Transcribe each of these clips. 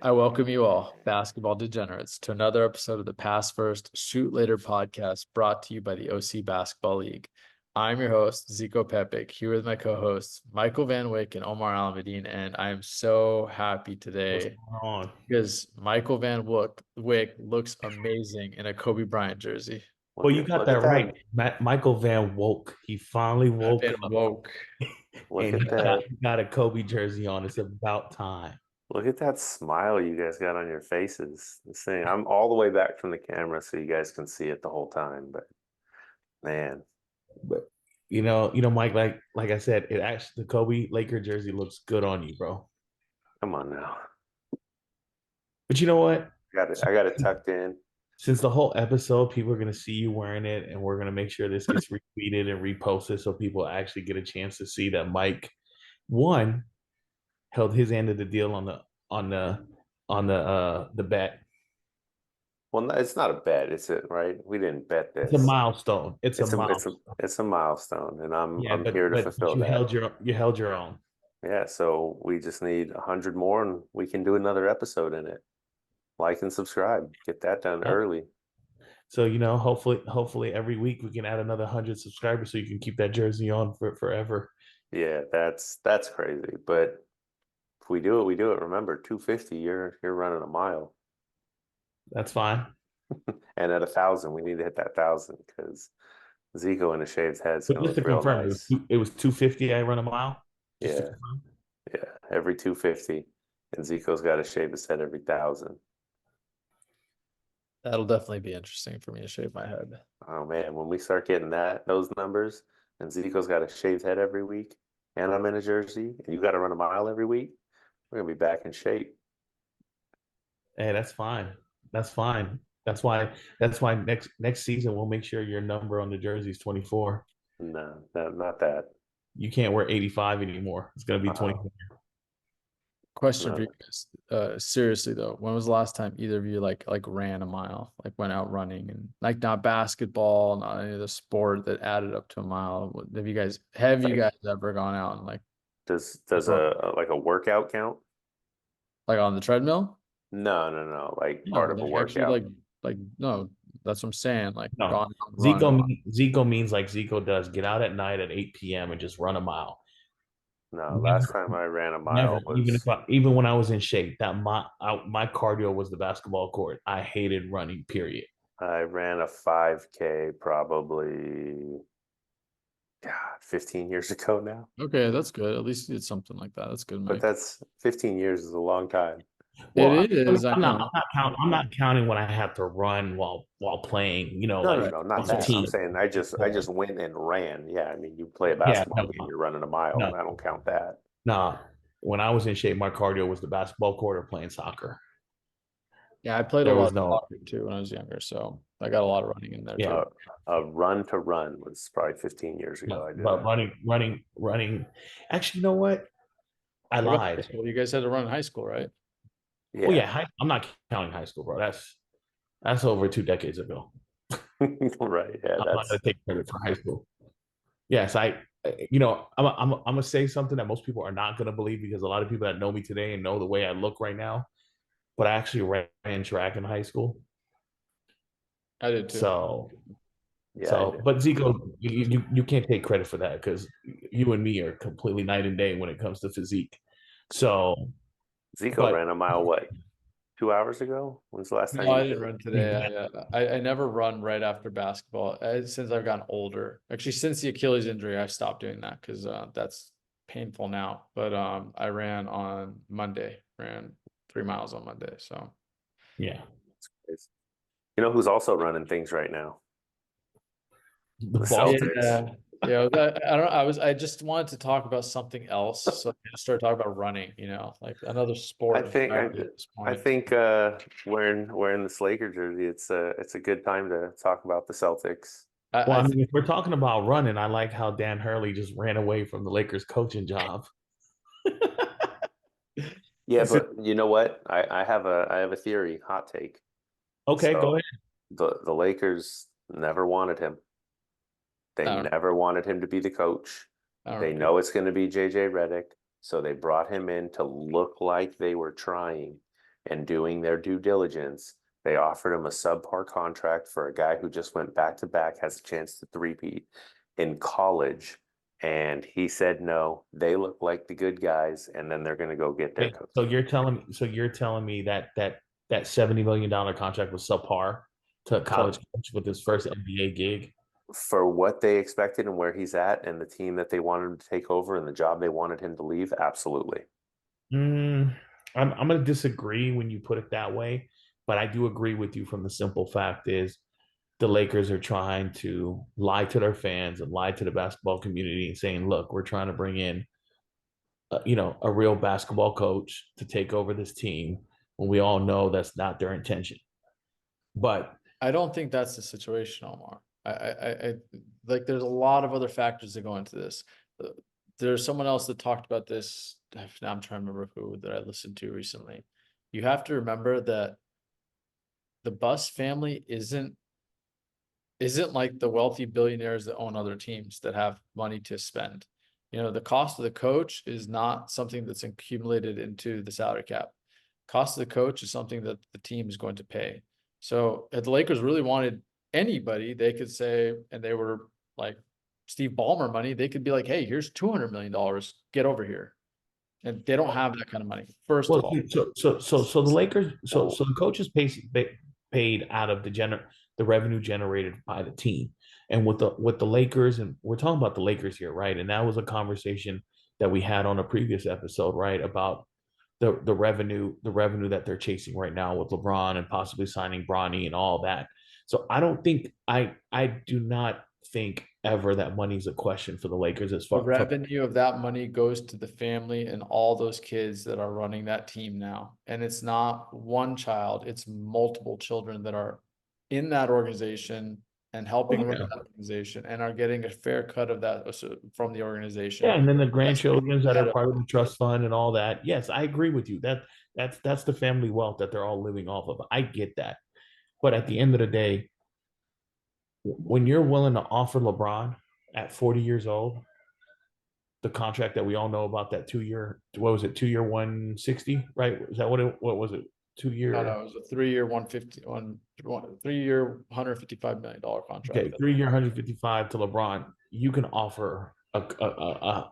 I welcome you all, basketball degenerates, to another episode of the Pass First, Shoot Later podcast brought to you by the OC Basketball League. I'm your host, Zico Pepic, here with my co-hosts, Michael Van Wyck and Omar Alameddine, and I'm so happy What's today going on? because Michael Wyck looks amazing in a Kobe Bryant jersey. Well, Look you at got look that at right. that. Michael Van woke. He finally I've woke been up woke. Look and at that. he got a Kobe jersey on. It's about time. Look at that smile you guys got on your faces. This thing, I'm all the way back from the camera so you guys can see it the whole time. But man, But Mike, like I said, it actually the Kobe Laker jersey looks good on you, bro. come on now. But you know what? I got it tucked in. Since the whole episode, people are gonna see you wearing it, and we're gonna make sure this gets retweeted and reposted so people actually get a chance to see that Mike one held his end of the deal on the the bet. Well, no, it's not a bet, is it? Right? We didn't bet It's a this. milestone. It's a milestone. It's a milestone, and Yeah, I'm here to but fulfill you that. held your own. Yeah, so we just need 100 more, and we can do another episode in it. Like and subscribe. Get that done Yep. early. So hopefully every week we can add another 100 subscribers so you can keep that jersey on for forever. Yeah, that's crazy. But if we do it, we do it. Remember, 250, you're running a mile. That's fine. And at 1,000, we need to hit that 1,000 because Zico in a shaved head is But gonna just to look real confirm, nice. it was 250. I run a mile. Just to Yeah, confirm. yeah. Every 250. And Zico's got to shave his head every 1,000. That'll definitely be interesting for me to shave my head. Oh man, when we start getting those numbers, and Zico's got a shaved head every week, and I'm in a jersey, and you got to run a mile every week, we're gonna be back in shape. Hey, that's fine. That's fine. That's why next season we'll make sure your number on the jersey is 24. No, not that. You can't wear 85 anymore. It's gonna be 24. Question for No. you guys. Seriously though, when was the last time either of you like ran a mile, like went out running and like not basketball, not any of the sport that added up to a mile? Have you guys ever gone out and Does a workout count? like on the treadmill? No. Like No, part of a like actually workout. no, that's what I'm saying. Like No, gone out and run a mile. Zico means like Zico does. Get out at night at 8 p.m. and just run a mile. No, last Never, time I ran a never. mile was Even when I was in shape, my cardio was the basketball court. I hated running. Period. I ran a 5K probably 15 years ago now. Okay, that's good. At least you did something like that. That's good, But Mike. that's 15 years is a long time. Well, It is. I I'm not. know. I'm not counting when I have to run while playing. Right. No, not on the that. I'm team. saying I just went and ran. Yeah, I mean you play a Yeah, basketball game, you're running a mile, no, and I don't count that. no. When I was in shape, my cardio was the basketball court or playing soccer. Yeah, I played a There lot was of no. soccer too when I was younger, so I got a lot of running in there Yeah, too. A run to run was probably 15 years ago. I did but that. running. Actually, you know what? I What about high lied. school? You guys had to run in high school, right? Oh Yeah, yeah, I'm not counting high school, bro. That's over 2 decades ago. right. Yeah, I'm not gonna take credit for high school. Yes, I'm gonna say something that most people are not gonna believe because a lot of people that know me today and know the way I look right now, but I actually ran track in high school. I did too. So, yeah. I did. but Zico, you can't take credit for that because you and me are completely night and day when it comes to physique. So, Zico but ran a mile what 2 hours ago? When's the last time No, I you didn't did it? run today. I never run right after basketball since I've gotten older. Actually, since the Achilles injury, I stopped doing that because that's painful now. But I ran on Monday, ran 3 miles on Monday. So yeah, You know who's also running things right now? the The Boston. Celtics. yeah, I just wanted to talk about something else. So I just started talking about running, like another sport. I think entirely at this I point. think wearing this Laker jersey, it's a good time to talk about the Celtics. Well, I I think mean, if we're talking about running, I like how Dan Hurley just ran away from the Lakers coaching job. Yeah, but you know what? I have a theory, hot take. Okay, go So ahead. the Lakers never wanted him. They I don't, never wanted him to be the coach. I don't They know. know it's going to be JJ Redick, so they brought him in to look like they were trying. and doing their due diligence, they offered him a subpar contract for a guy who just went back to back, has a chance to three-peat in college. And he said no. They look like the good guys, and then they're going to go get their Wait, coach. so you're telling me that that $70 million contract was subpar to a college coach with his first NBA gig? For what they expected and where he's at, and the team that they wanted him to take over, and the job they wanted him to leave, absolutely. Mm, I'm going to disagree when you put it that way, but I do agree with you from the simple fact is the Lakers are trying to lie to their fans and lie to the basketball community and saying, look, we're trying to bring in a real basketball coach to take over this team when we all know that's not their intention. But I don't think that's the situation, Omar. I like there's a lot of other factors that go into this. There's someone else that talked about this. Now I'm trying to remember who that I listened to recently. You have to remember that the Bus family isn't like the wealthy billionaires that own other teams that have money to spend. The cost of the coach is not something that's accumulated into the salary cap. Cost of the coach is something that the team is going to pay. So if the Lakers really wanted anybody, they could say, and they were like Steve Ballmer money, they could be like, hey, here's $200 million. Get over here. And they don't have that kind of money, first of well, all. so the Lakers, so the coaches paid out of the revenue generated by the team, and with the Lakers, and we're talking about the Lakers here, right? And that was a conversation that we had on a previous episode, right, about the revenue that they're chasing right now with LeBron and possibly signing Bronny and all that. So I do not think ever that money's a question for the Lakers as The far from revenue of that money goes to the family and all those kids that are running that team now. And it's not one child, it's multiple children that are in that organization and helping run that organization and are getting a fair cut of that from the organization. yeah, and then the That's grandchildren that are net of part of the trust fund and all that. Yes, I agree with you. That's the family wealth that they're all living off of. I get that. But at the end of the day, when you're willing to offer LeBron at 40 years old, the contract that we all know about, that 2 year, what was it, 2 year 160, right? Is that what was it? 2 year. No, it was a 3 year 3 year $155 million contract. Okay, 3 year 155 to LeBron. You can offer a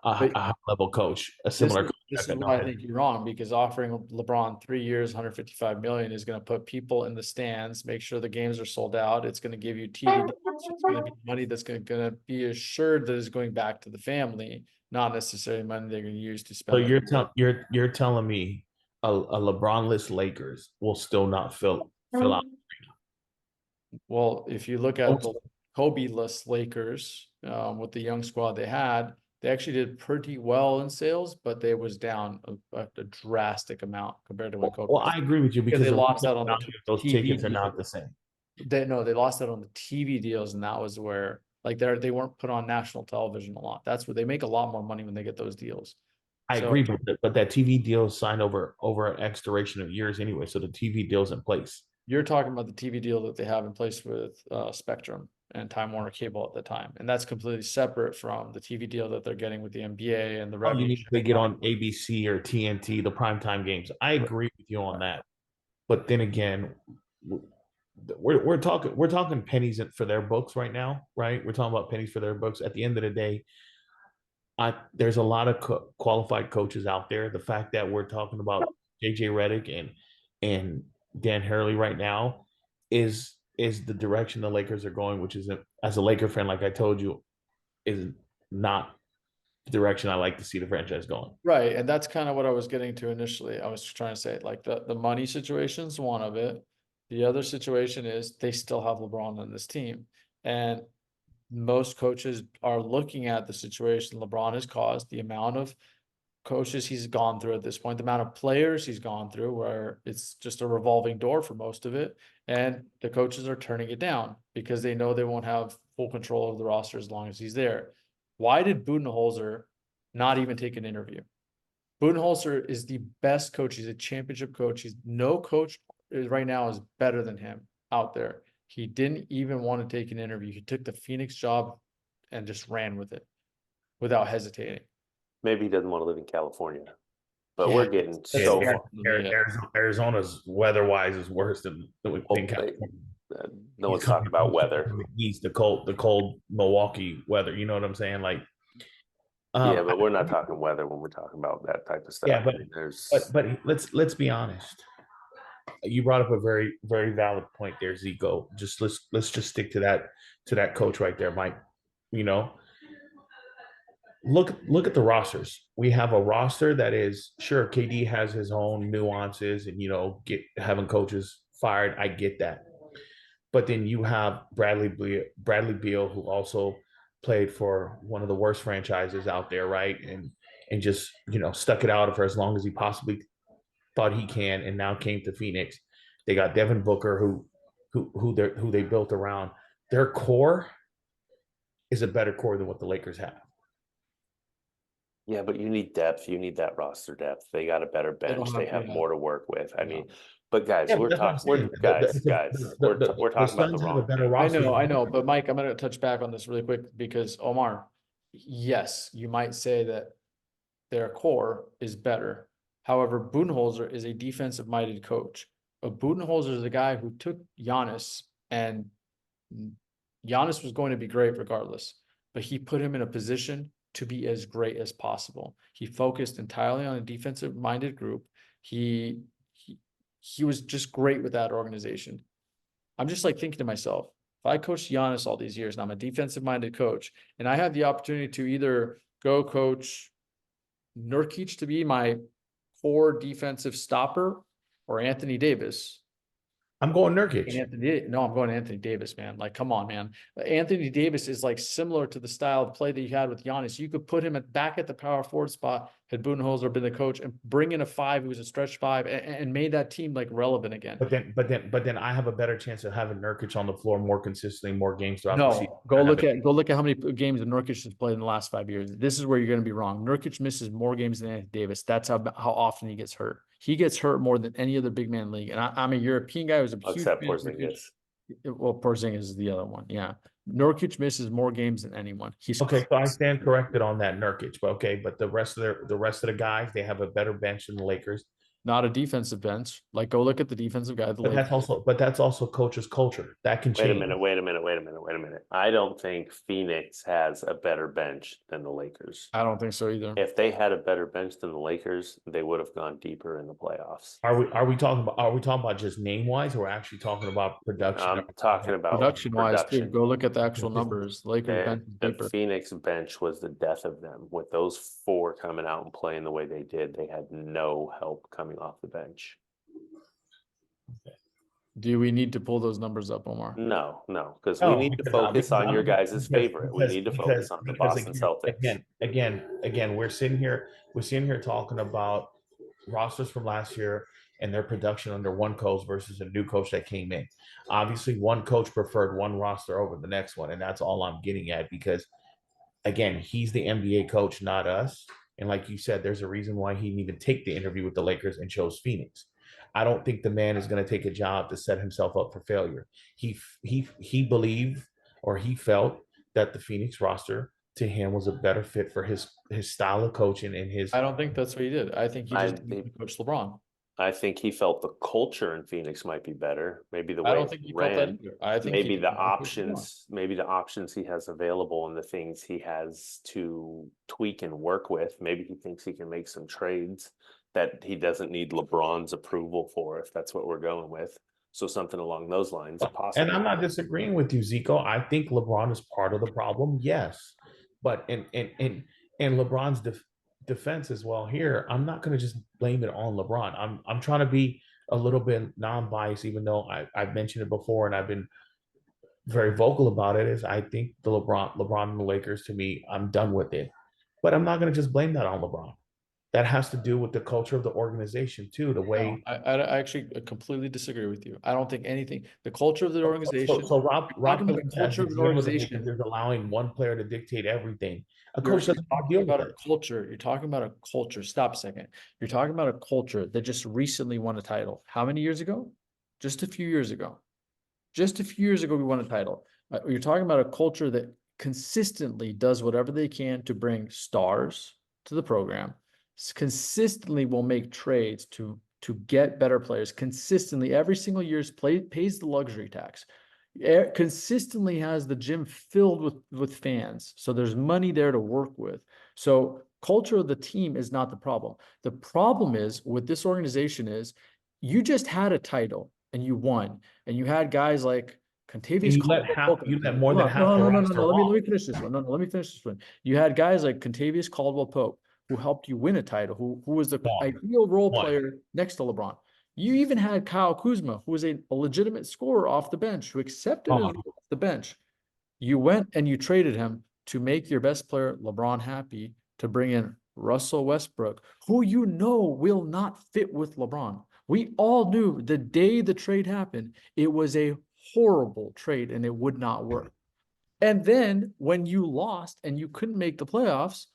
high level coach a similar This contract is at why I no. think you're wrong, because offering LeBron 3 years, 155 million is going to put people in the stands, make sure the games are sold out. It's going to give you TV deals. It's going to be money that's going to be assured that is going back to the family, not necessarily money they're going to use to So spend. you're telling me a LeBron-less Lakers will still not fill out. Well, if you look at the Kobe-less Lakers, with the young squad they had, they actually did pretty well in sales, but they was down a drastic amount compared to when Kobe. Well, I agree with you Because because they the lost out on the value of those TV tickets are deal. not the same. They lost out on the TV deals, and that was where like they weren't put on national television a lot. That's where they make a lot more money when they get those deals. I So agree, but that TV deal is signed over an X duration of years anyway, so the TV deal's in place. you're talking about the TV deal that they have in place with Spectrum and Time Warner Cable at the time, and that's completely separate from the TV deal that they're getting with the NBA and the Oh, you revenue. mean they get on ABC or TNT, the primetime games? I agree with you on that, but then again, we're talking pennies for their books right now, right? We're talking about pennies for their books. At the end of the day, there's a lot of qualified coaches out there. The fact that we're talking about JJ Redick and Dan Hurley right now is the direction the Lakers are going, which is, as a Laker fan, like I told you, is not the direction I like to see the franchise going. Right, and that's kind of what I was getting to initially. I was trying to say, like, the money situation's one of it. The other situation is they still have LeBron on this team, and most coaches are looking at the situation LeBron has caused, the amount of coaches he's gone through at this point, the amount of players he's gone through, where it's just a revolving door for most of it, and the coaches are turning it down because they know they won't have full control of the roster as long as he's there. Why did Budenholzer not even take an interview? Budenholzer is the best coach. He's a championship coach. He's no coach right now is better than him out there. He didn't even want to take an interview. He took the Phoenix job and just ran with it without hesitating. Maybe he doesn't want to live in California. but Yeah, we're getting Yeah, so yeah, far. yeah. Arizona's weather-wise is worse than Oh, California. no He's one's talking about weather. from the east, the cold Milwaukee weather. You know what I'm saying? Like, Yeah, um, but we're not talking weather when we're talking about that type of yeah, stuff. I mean, but let's be honest. You brought up a very very valid point there, Zico. Just let's just stick to that coach right there, Mike. You know, look at the rosters. We have a roster that is sure KD has his own nuances, and get having coaches fired. I get that, but then you have Bradley Beal, who also played for one of the worst franchises out there, right? And just stuck it out for as long as he possibly thought he can, and now came to Phoenix. They got Devin Booker, who they built around. Their core is a better core than what the Lakers have. yeah, but you need depth. You need that roster depth. They got a better bench. They have more to work with. I mean, but guys, Yeah, but we're that's what I'm talking. We're saying. guys. We're The talking about the Suns have a wrong better thing. roster. I know, but Mike, I'm going to touch back on this really quick because Omar, yes, you might say that their core is better. However, Budenholzer is a defensive-minded coach. But Budenholzer is a guy who took Giannis, and Giannis was going to be great regardless, but he put him in a position to be as great as possible. He focused entirely on a defensive-minded group. He was just great with that organization. I'm just like thinking to myself, if I coached Giannis all these years and I'm a defensive-minded coach, and I had the opportunity to either go coach Nurkic to be my core defensive stopper or Anthony Davis. I'm going Nurkic. I'm going Anthony Davis, man. Like, come on, man. Anthony Davis is like similar to the style of play that you had with Giannis. You could put him back at the power forward spot had Budenholzer been the coach and bring in a five who was a stretch five and made that team like relevant again. But then I have a better chance of having Nurkic on the floor more consistently, more games throughout the season. No, go look at how many games that Nurkic has played in the last 5 years. This is where you're going to be wrong. Nurkic misses more games than Anthony Davis. That's how often he gets hurt. He gets hurt more than any other big man league. And I'm a European guy who's a huge Except fan of Nurkic. Porzingis. Well, Porzingis is the other one. Yeah, Nurkic misses more games than anyone. He's Okay, so I stand corrected on that Nurkic, but the rest of the guys, they have a better bench than the Lakers. not a defensive bench. Like, go look at the defensive guy. But that's also coach's culture. That can Wait a change. minute. I don't think Phoenix has a better bench than the Lakers. I don't think so either. If they had a better bench than the Lakers, they would have gone deeper in the playoffs. Are we talking about just name wise, or we're actually talking about production? I'm talking about Production-wise, too. Go look at the actual numbers. Lakers bench is The deeper. Phoenix bench was the death of them. With those four coming out and playing the way they did, they had no help coming off the bench. Do we need to pull those numbers up, Omar? No, because we need to focus on your guys' favorite. We need to focus on the Boston Celtics. Again, we're sitting here talking about rosters from last year and their production under one coach versus a new coach that came in. Obviously, one coach preferred one roster over the next one, and that's all I'm getting at because, again, he's the NBA coach, not us. And like you said, there's a reason why he didn't even take the interview with the Lakers and chose Phoenix. I don't think the man is going to take a job to set himself up for failure. He believed or he felt that the Phoenix roster to him was a better fit for his style of coaching and his. I don't think that's what he did. I think he just coached LeBron. I think he felt the culture in Phoenix might be better. Maybe the way I don't think he felt that either. I think maybe the options he has available and the things he has to tweak and work with. Maybe he thinks he can make some trades that he doesn't need LeBron's approval for, if that's what we're going with. So something along those lines. And I'm not disagreeing with you, Zico. I think LeBron is part of the problem, yes. But in LeBron's defense as well here, I'm not going to just blame it on LeBron. I'm trying to be a little bit non-biased, even though I've mentioned it before and I've been very vocal about it. Is I think the LeBron and the Lakers, to me, I'm done with it. But I'm not going to just blame that on LeBron. That has to do with the culture of the organization too. The way I actually completely disagree with you. I don't think anything. The culture of the organization. So Rob the culture of an organization is allowing one player to dictate everything. A coach you're doesn't talking about a culture. You're talking about a culture. Stop a second. You're talking about a culture that just recently won a title. How many years ago? Just a few years ago. Just a few years ago, we won a title. You're talking about a culture that consistently does whatever they can to bring stars to the program, consistently will make trades to get better players consistently every single year, pays the luxury tax, consistently has the gym filled with fans, so there's money there to work with. So culture of the team is not the problem. The problem is with this organization is you just had a title and you won, and you had guys like And Contavious Caldwell-Pope. you let more than No, half no, the no, no, no, roster no. Let me walk. finish this one. No, no, let me finish this one. You had guys like Contavious Caldwell-Pope who helped you win a title, who was the One, ideal role one. player next to LeBron. You even had Kyle Kuzma, who was a legitimate scorer off the bench, who accepted Uh-huh. it off the bench. You went and you traded him to make your best player, LeBron, happy, to bring in Russell Westbrook, who you know will not fit with LeBron. We all knew the day the trade happened, it was a horrible trade and it would not work. And then when you lost and you couldn't make the playoffs,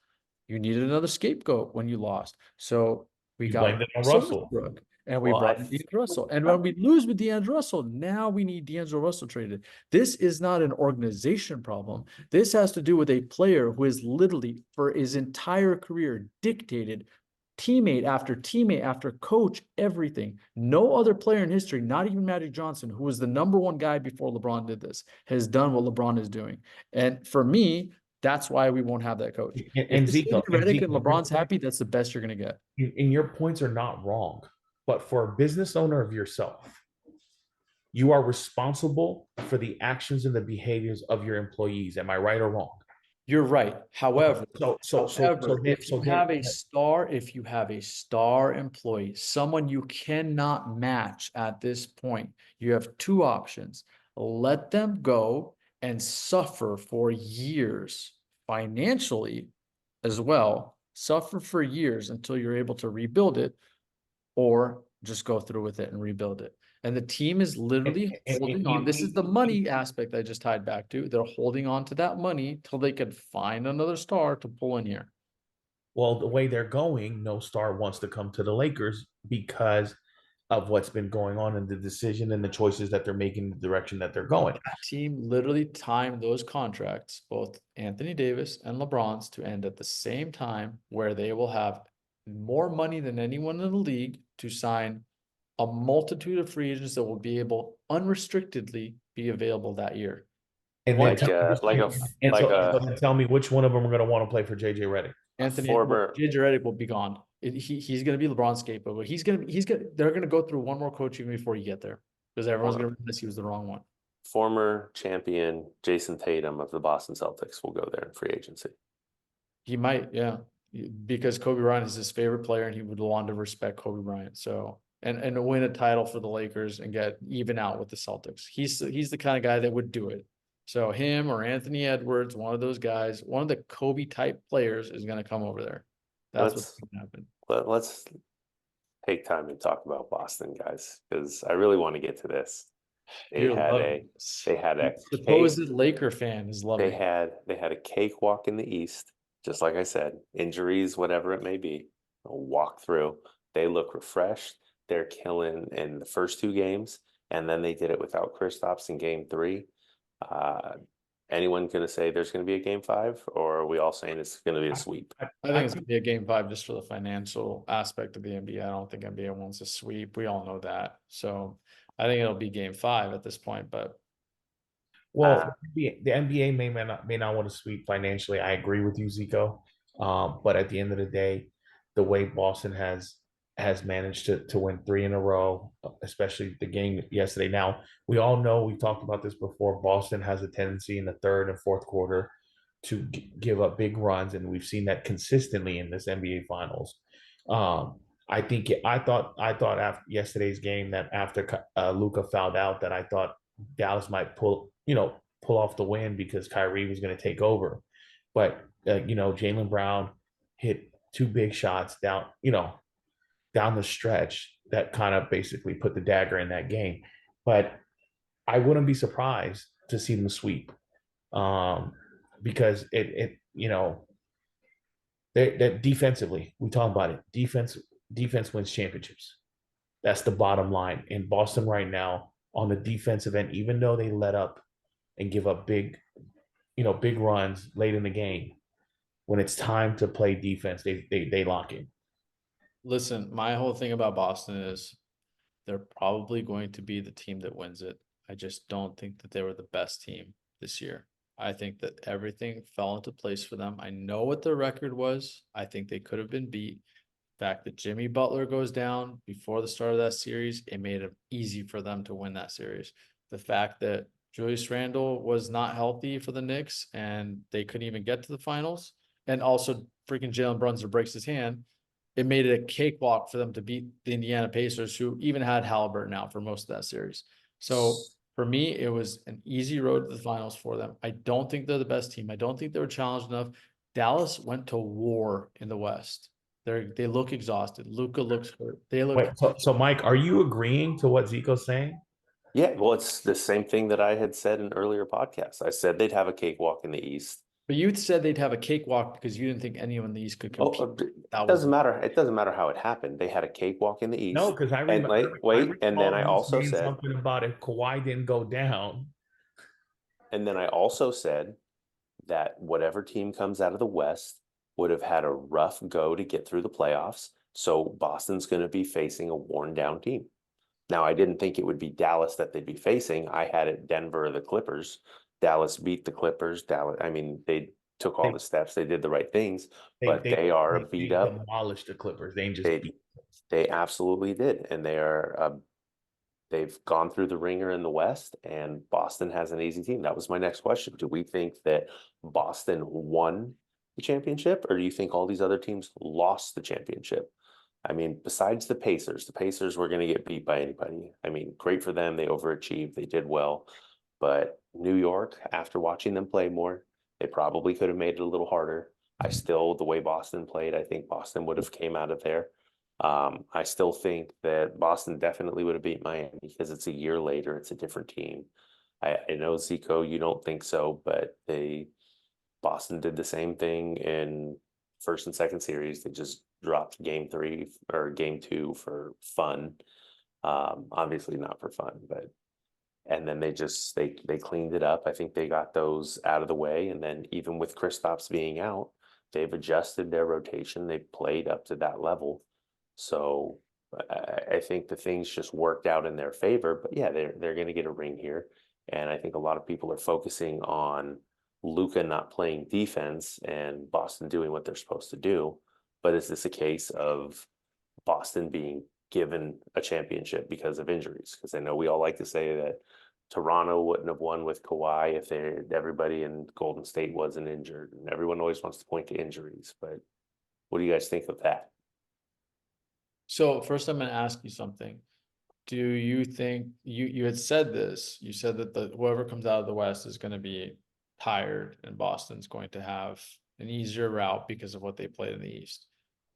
you needed another scapegoat when you lost. So we You got blamed it on Russell Russell. Westbrook and we Well, brought in D'Angelo Russell. And when we lose with D'Angelo Russell, now we need D'Angelo Russell traded. This is not an organization problem. This has to do with a player who is literally for his entire career dictated teammate after coach, everything. No other player in history, not even Magic Johnson, who was the number one guy before LeBron did this, has done what LeBron is doing. And for me, that's why we won't have that coach. If this is Redick and LeBron's happy, that's the best you're going to get. And your points are not wrong. But for a business owner of yourself, you are responsible for the actions and the behaviors of your employees. Am I right or wrong? You're right. However, if you have a star employee, someone you cannot match at this point, you have two options. Let them go and suffer for years financially as well, suffer for years until you're able to rebuild it, or just go through with it and rebuild it. And the team is literally holding on. This is the money aspect I just tied back to. They're holding on to that money till they can find another star to pull in here. Well, the way they're going, no star wants to come to the Lakers because of what's been going on and the decision and the choices that they're making, the direction that they're going. That team literally timed those contracts, both Anthony Davis and LeBron's, to end at the same time, where they will have more money than anyone in the league to sign a multitude of free agents that will be able unrestrictedly be available that year. And like then a like a and like so a then tell me which one of them are going to want to play for JJ Redick. former JJ Redick will be gone. He's going to be LeBron's scapegoat, but they're going to go through one more coach even before you get there, because everyone's going to realize he was the wrong one. former champion Jason Tatum of the Boston Celtics will go there in free agency. He might, yeah, because Kobe Bryant is his favorite player, and he would want to respect Kobe Bryant. So and win a title for the Lakers and get even out with the Celtics. He's the kind of guy that would do it. So him or Anthony Edwards, one of those guys, one of the Kobe type players, is going to come over there. That's what's going to happen. Let's take time and talk about Boston, guys, because I really want to get to this. They had a supposed Laker fan is loving. They had a cakewalk in the East, just like I said, injuries, whatever it may be, a walk through. They look refreshed. They're killing in the first two games, and then they did it without Kristaps in game 3. Anyone going to say there's going to be a game 5, or are we all saying it's going to be a sweep? I think it's going to be a game 5 just for the financial aspect of the NBA. I don't think NBA wants a sweep. We all know that. So I think it'll be game 5 at this point. But well, the NBA may not want to sweep financially. I agree with you, Zico. But at the end of the day, the way Boston has managed to win 3 in a row, especially the game yesterday. Now, we all know, we've talked about this before, Boston has a tendency in the third and fourth quarter to give up big runs, and we've seen that consistently in this NBA Finals. I thought after yesterday's game that after Luka fouled out, that I thought Dallas might pull off the win because Kyrie was going to take over. But Jaylen Brown hit 2 big shots down the stretch that kind of basically put the dagger in that game. But I wouldn't be surprised to see them sweep, because that defensively, we talk about it. Defense wins championships. That's the bottom line. In Boston right now, on the defensive end, even though they let up and give up big runs late in the game, when it's time to play defense, they lock in. Listen, my whole thing about Boston is they're probably going to be the team that wins it. I just don't think that they were the best team this year. I think that everything fell into place for them. I know what their record was. I think they could have been beat. The fact that Jimmy Butler goes down before the start of that series, it made it easy for them to win that series. The fact that Julius Randle was not healthy for the Knicks and they couldn't even get to the finals, and also freaking Jalen Brunson breaks his hand, it made it a cakewalk for them to beat the Indiana Pacers, who even had Halliburton out for most of that series. So for me, it was an easy road to the finals for them. I don't think they're the best team. I don't think they were challenged enough. Dallas went to war in the West. They look exhausted. Luka looks hurt. They look. Wait, so Mike, are you agreeing to what Zico's saying? Yeah, well, it's the same thing that I had said in earlier podcasts. I said they'd have a cakewalk in the East. But you said they'd have a cakewalk because you didn't think anyone in the East could Oh, compete. it That was doesn't matter. It doesn't matter how it happened. They had a cakewalk in the No, East. because I And remember I wait, and then recall I you also saying said, something about if Kawhi didn't go down. that whatever team comes out of the West would have had a rough go to get through the playoffs. So Boston's going to be facing a worn down team. Now, I didn't think it would be Dallas that they'd be facing. I had it Denver or the Clippers. Dallas beat the Clippers. Dallas, I mean, they took all They the steps. They did the right things, they but they they are beat they up. demolished the Clippers. They ain't just They beat. they absolutely did, and they've gone through the ringer in the West, and Boston has an easy team. That was my next question. Do we think that Boston won the championship, or do you think all these other teams lost the championship? I mean, besides the Pacers were going to get beat by anybody. I mean, great for them. They overachieved. They did well. But New York, after watching them play more, they probably could have made it a little harder. The way Boston played, I think Boston would have came out of there. I still think that Boston definitely would have beat Miami because it's a year later. It's a different team. I know Zico, you don't think so, but Boston did the same thing in first and second series. They just dropped game 3 or game 2 for fun. Obviously not for fun, but and then they cleaned it up. I think they got those out of the way, and then even with Kristaps being out, they've adjusted their rotation. They played up to that level, so I think the things just worked out in their favor. But yeah, they're going to get a ring here, and I think a lot of people are focusing on Luka not playing defense and Boston doing what they're supposed to do. But is this a case of Boston being given a championship because of injuries? Because I know we all like to say that Toronto wouldn't have won with Kawhi if everybody in Golden State wasn't injured, and everyone always wants to point to injuries. But what do you guys think of that? So first, I'm going to ask you something. Do you think you had said this? You said that the whoever comes out of the West is going to be tired, and Boston's going to have an easier route because of what they played in the East.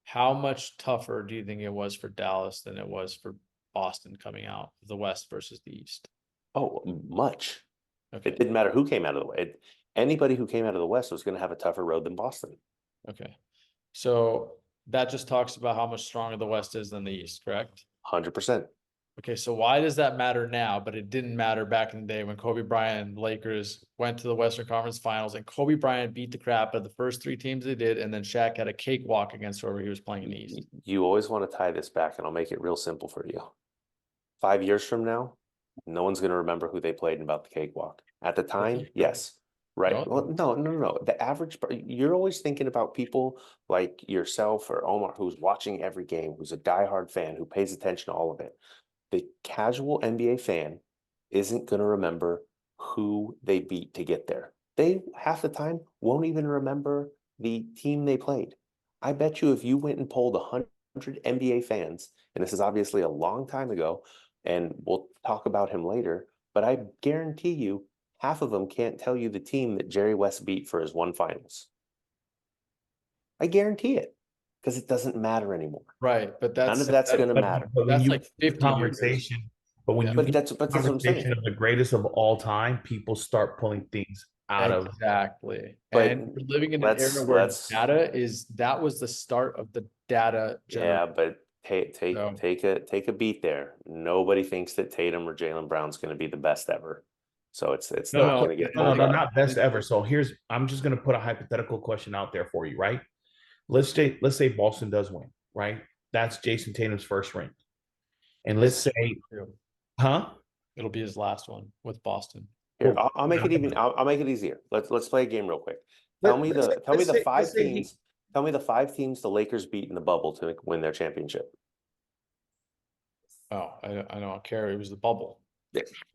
How much tougher do you think it was for Dallas than it was for Boston coming out of the West versus the East? Oh, much. Okay. It didn't matter who came out of the way. Anybody who came out of the West was going to have a tougher road than Boston. Okay. So that just talks about how much stronger the West is than the East, correct? 100%. Okay, so why does that matter now, but it didn't matter back in the day when Kobe Bryant and the Lakers went to the Western Conference Finals and Kobe Bryant beat the crap out of the first 3 teams they did, and then Shaq had a cakewalk against whoever he was playing in the East? You always want to tie this back, and I'll make it real simple for you. 5 years from now, no one's going to remember who they played in about the cakewalk. At the time, yes. Right. No. Well, no. The average, you're always thinking about people like yourself or Omar, who's watching every game, who's a diehard fan, who pays attention to all of it. The casual NBA fan isn't going to remember who they beat to get there. They half the time won't even remember the team they played. I bet you if you went and polled 100 NBA fans, and this is obviously a long time ago, and we'll talk about him later, but I guarantee you half of them can't tell you the team that Jerry West beat for his one finals. I guarantee it because it doesn't matter anymore. Right, but None of that's going to matter. But when That's you like 50 conversation, years. but when Yeah. you But get that's what I'm saying. conversation of the greatest of all time, people start pulling things out of. Exactly. But And we're living in an era where that was the start of the data yeah, generation. but So take a beat there. Nobody thinks that Tatum or Jalen Brown's going to be the best ever. So it's No, not no, going to get No, pulled up. not best ever. So I'm just gonna put a hypothetical question out there for you, right? Let's say Boston does win, right? that's Jason Tatum's first ring. And let's say, huh? It'll be his last one with Boston. Here, I'll make it even. I'll make it easier. Let's play a game real quick. Tell me the five teams. Tell me the 5 teams the Lakers beat in the bubble to win their championship. Oh, I don't care. It was the bubble.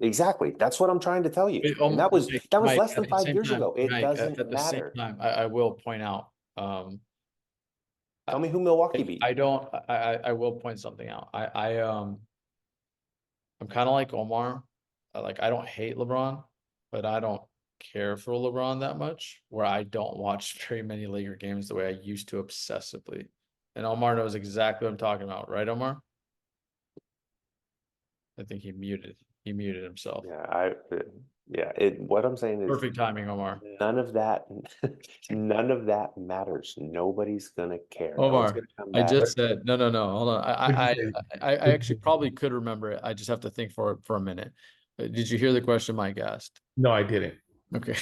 Exactly. That's what I'm trying to tell you. And that was Mike, less than 5 years ago. It Mike, doesn't at the matter. same time, I will point out. Tell me who Milwaukee beat. I will point something out. I'm kind of like Omar. I don't hate LeBron, but I don't care for LeBron that much, where I don't watch very many Laker games the way I used to obsessively. And Omar knows exactly what I'm talking about, right, Omar? I think he muted himself. What I'm saying is Perfect timing, Omar. none of that matters. Nobody's gonna care. Omar, I just said no. Hold on. I say? actually probably could remember it. I just have to think for it for a minute. Did you hear the question Mike asked? No, I didn't. Okay.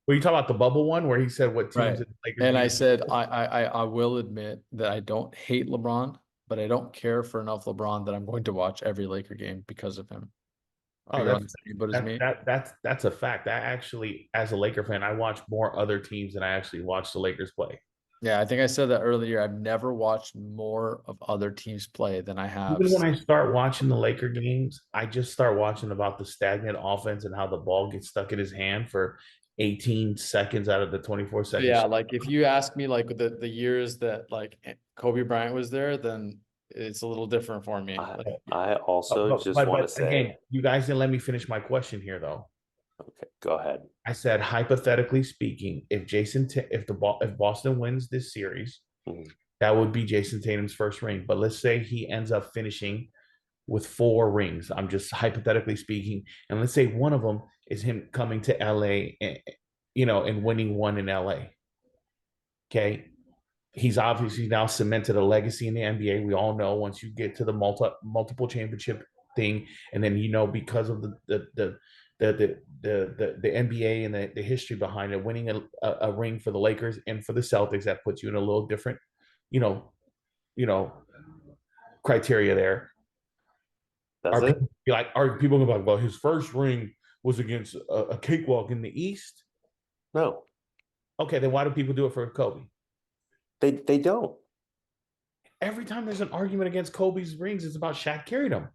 Were you talking about the bubble one where he said what teams? Right. The Lakers And I beat? said I will admit that I don't hate LeBron, but I don't care for enough LeBron that I'm going to watch every Laker game because of him. Oh, Are you on the same boat as me? that's a fact. I actually, as a Laker fan, I watch more other teams than I actually watch the Lakers play. Yeah, I think I said that earlier. I've never watched more of other teams play than I have. Even when I start watching the Laker games, I just start watching about the stagnant offense and how the ball gets stuck in his hand for 18 seconds out of the 24 seconds. Yeah, like if you ask me like the years that like Kobe Bryant was there, then it's a little different for me. I also want to say, again, you guys didn't let me finish my question here, though. Okay, go ahead. I said, hypothetically speaking, if Boston wins this series, that would be Jason Tatum's first ring. But let's say he ends up finishing with 4 rings. I'm just hypothetically speaking, and let's say one of them is him coming to LA, and winning one in LA. Okay, he's obviously now cemented a legacy in the NBA. We all know once you get to the multiple championship thing, and then because of the NBA and the history behind it, winning a ring for the Lakers and for the Celtics, that puts you in a little different, criteria there. Does it? Are people gonna be like, well, his first ring was against a cakewalk in the East? No. Okay, then why do people do it for Kobe? They don't. Every time there's an argument against Kobe's rings, it's about Shaq carried him.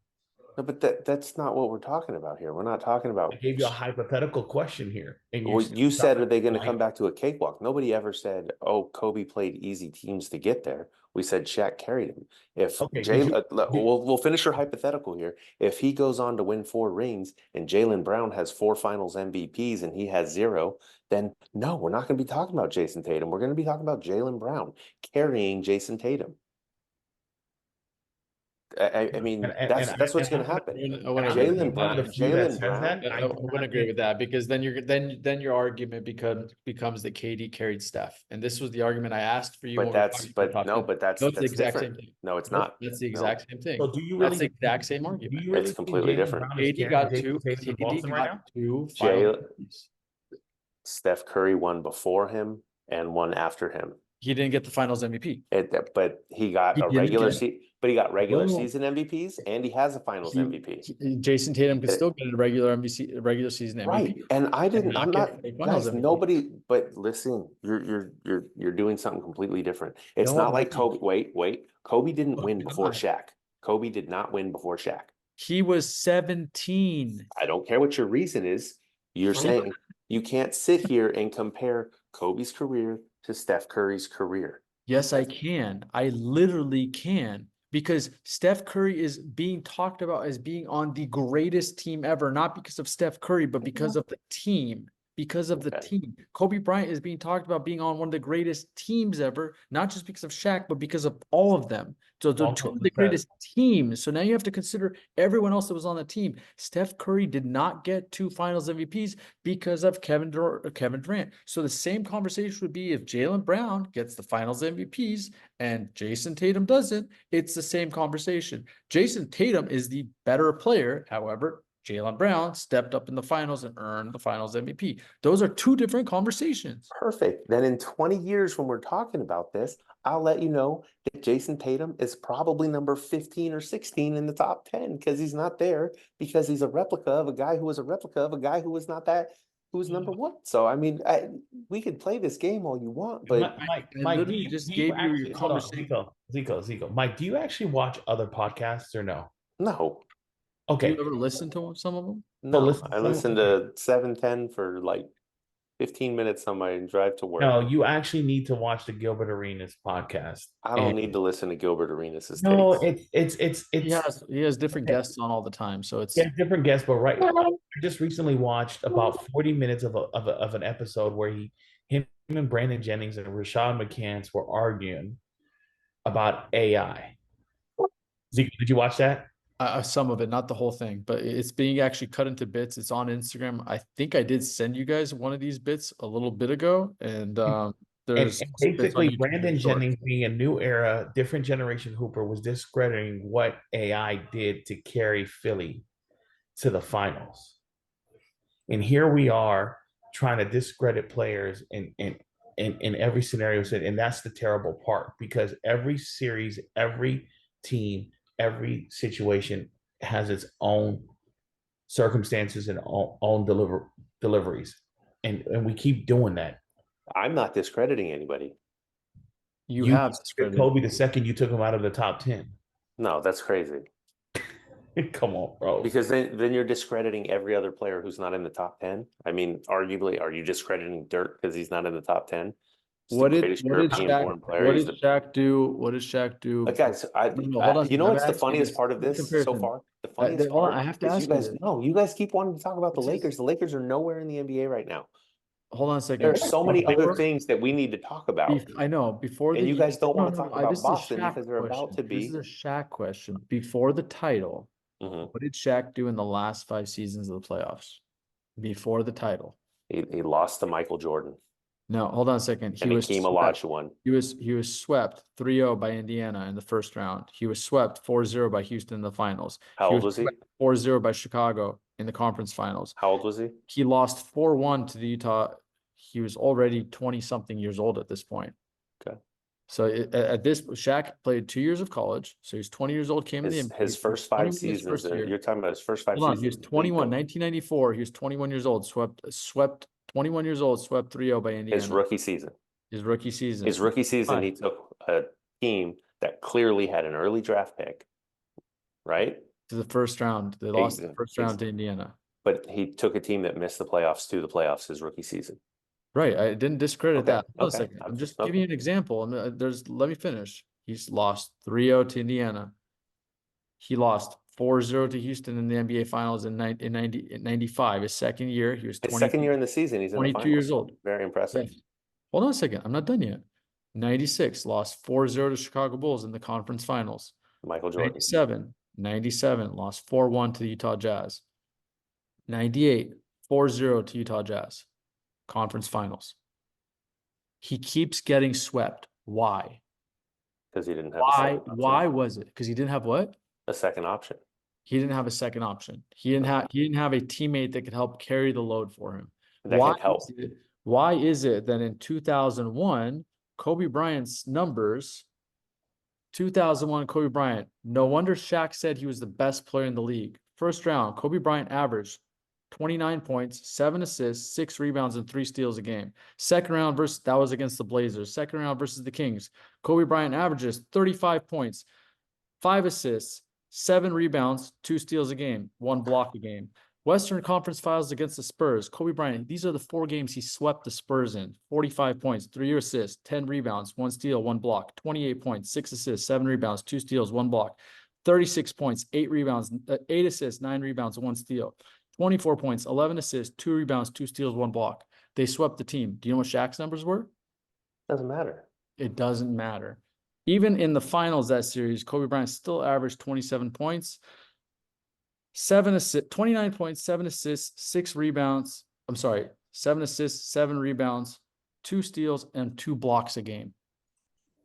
No, but that's not what we're talking about here. We're not talking about. I gave you a hypothetical question here, and you said, are they going to come back to a cakewalk? Nobody ever said, "Oh, Kobe played easy teams to get there." We said Shaq carried him. If we'll finish your hypothetical here. If he goes on to win 4 rings and Jaylen Brown has 4 Finals MVPs and he has 0, then no, we're not going to be talking about Jason Tatum. We're going to be talking about Jaylen Brown carrying Jason Tatum. I mean, that's what's going to happen. Jaylen Brown. I wouldn't agree with that, because then your argument becomes that KD carried Steph, and this was the argument I asked for you. But that's the exact same thing. No, it's not. That's the exact same thing. So do you really? That's the exact same argument. It's completely different. KD got 2. KD got 2 finals. Steph Curry won before him and won after him. He didn't get the Finals MVP. But he got regular season MVPs, and he has a Finals MVP. Jason Tatum could still get a regular season MVP. Right. And I'm not guys, nobody, but listen, you're doing something completely different. It's not like Kobe. Wait. Kobe didn't win before Shaq. Kobe did not win before Shaq. He was 17. I don't care what your reason is. You're saying you can't sit here and compare Kobe's career to Steph Curry's career. Yes, I can. I literally can, because Steph Curry is being talked about as being on the greatest team ever, not because of Steph Curry, but because of the team. Because of the team. Kobe Bryant is being talked about being on one of the greatest teams ever, not just because of Shaq, but because of all of them. So the 2 of the greatest teams. So now you have to consider everyone else that was on the team. Steph Curry did not get 2 Finals MVPs because of Kevin Durant. So the same conversation would be if Jaylen Brown gets the Finals MVPs and Jason Tatum doesn't. It's the same conversation. Jason Tatum is the better player. However, Jaylen Brown stepped up in the finals and earned the finals MVP. Those are two different conversations. Perfect. Then in 20 years, when we're talking about this, I'll let you know that Jason Tatum is probably number 15 or 16 in the top 10 because he's not there because he's a replica of a guy who was a replica of a guy who was not that, who was number one. So, I mean, we could play this game all you want, but Mike, I Mike, literally just do you gave you your actually hold on, conversation. Zico. Mike, do you actually watch other podcasts or no? no, Do you Okay, ever listen to some of them? so no. listen. I listen to 710 for like 15 minutes on my drive to work. No, you actually need to watch the Gilbert Arenas podcast. I don't And need to listen to Gilbert Arenas' no, takes. He has different okay. guests on all the time, so it's Yeah, different guests, but right. I just recently watched about 40 minutes of an episode where him and Brandon Jennings and Rashad McCants were arguing about AI. Zeke, did you watch that? some of it, not the whole thing, but it's being actually cut into bits. It's on Instagram. I think I did send you guys one of these bits a little bit ago, and there's And bits on basically, YouTube Brandon Shorts. Jennings, being a new era, different generation hooper, was discrediting what AI did to carry Philly to the finals. And here we are trying to discredit players in every scenario. And that's the terrible part because every series, every team, every situation has its own circumstances and own deliveries. And we keep doing that. I'm not discrediting anybody. You You have discredited discredited. Kobe the second you took him out of the top 10. No, that's crazy. Come on, bro. Because then you're discrediting every other player who's not in the top 10. I mean, arguably, are you discrediting Dirk because he's not in the top 10? He's the greatest European-born player. What did Shaq do? What did Shaq do? Look, guys, No, hold on. you know I'm what's the asking funniest this part of in this so comparison. far? The funniest Hold on, part I have to is ask you this. you guys keep wanting to talk about the This is- Lakers. The Lakers are nowhere in the NBA right now. Hold on a second. There are so many other Before- things that we need to talk about. I know before And the you guys don't want to talk about this is a Boston Shaq because they're about question. to This is be. a Shaq question. Before the title, Mhm. what did Shaq do in the last 5 seasons of the playoffs? Before the title. He lost to Michael Jordan No, hold on a second. and Hakeem Olajuwon. He was swept 3-0 by Indiana in the first round. He was swept 4-0 by Houston in the finals. How He old was he? 4-0 by Chicago in the conference finals. How old was he? He lost 4-1 to the Utah. He was already 20 something years old at this point. Okay. So at this, Shaq played 2 years of college. So he's 20 years old, came in the NBA. His first 5 seasons. First year. You're talking about his first 5 Hold on, seasons. he was 21, 1994. He was 21 years old, swept 21 years old, swept 3-0 by Indiana. His rookie season. His rookie season, he took a team that clearly had an early draft pick, right? To the first round. They lost the first round to Indiana. But he took a team that missed the playoffs to the playoffs his rookie season. Right. I didn't discredit that. Hold on a Okay. second. I'm just giving you an example. Let me finish. He's lost 3-0 to Indiana. He lost 4-0 to Houston in the NBA Finals in 95. His second year, he was 20, His second year in the season, he's in the 22 finals. years old. Very impressive. Yeah. Hold on a second. I'm not done yet. 96 lost 4-0 to Chicago Bulls in the conference finals. Michael Jordan. 97 lost 4-1 to the Utah Jazz. 98 4-0 to Utah Jazz. Conference finals. He keeps getting swept. Why? Because he didn't have Why was it? Because he didn't have what? a second option. He didn't have a second option. He didn't have a teammate that could help carry the load for him. That can help. Why is it that in 2001, Kobe Bryant's numbers, 2001 Kobe Bryant, no wonder Shaq said he was the best player in the league. First round, Kobe Bryant averaged 29 points, 7 assists, 6 rebounds, and 3 steals a game. Second round that was against the Blazers. Second round versus the Kings. Kobe Bryant averages 35 points, 5 assists, 7 rebounds, 2 steals a game, 1 block a game. Western Conference Finals against the Spurs. Kobe Bryant, these are the 4 games he swept the Spurs in. 45 points, 3 assists, 10 rebounds, 1 steal, 1 block. 28 points, 6 assists, 7 rebounds, 2 steals, 1 block. 36 points, 8 rebounds, 8 assists, 9 rebounds, 1 steal. 24 points, 11 assists, 2 rebounds, 2 steals, 1 block. They swept the team. Do you know what Shaq's numbers were? Doesn't matter. It doesn't matter. Even in the finals that series, Kobe Bryant still averaged 27 points, 29 points, 7 assists, 6 rebounds. 7 assists, 7 rebounds, 2 steals, and 2 blocks a game.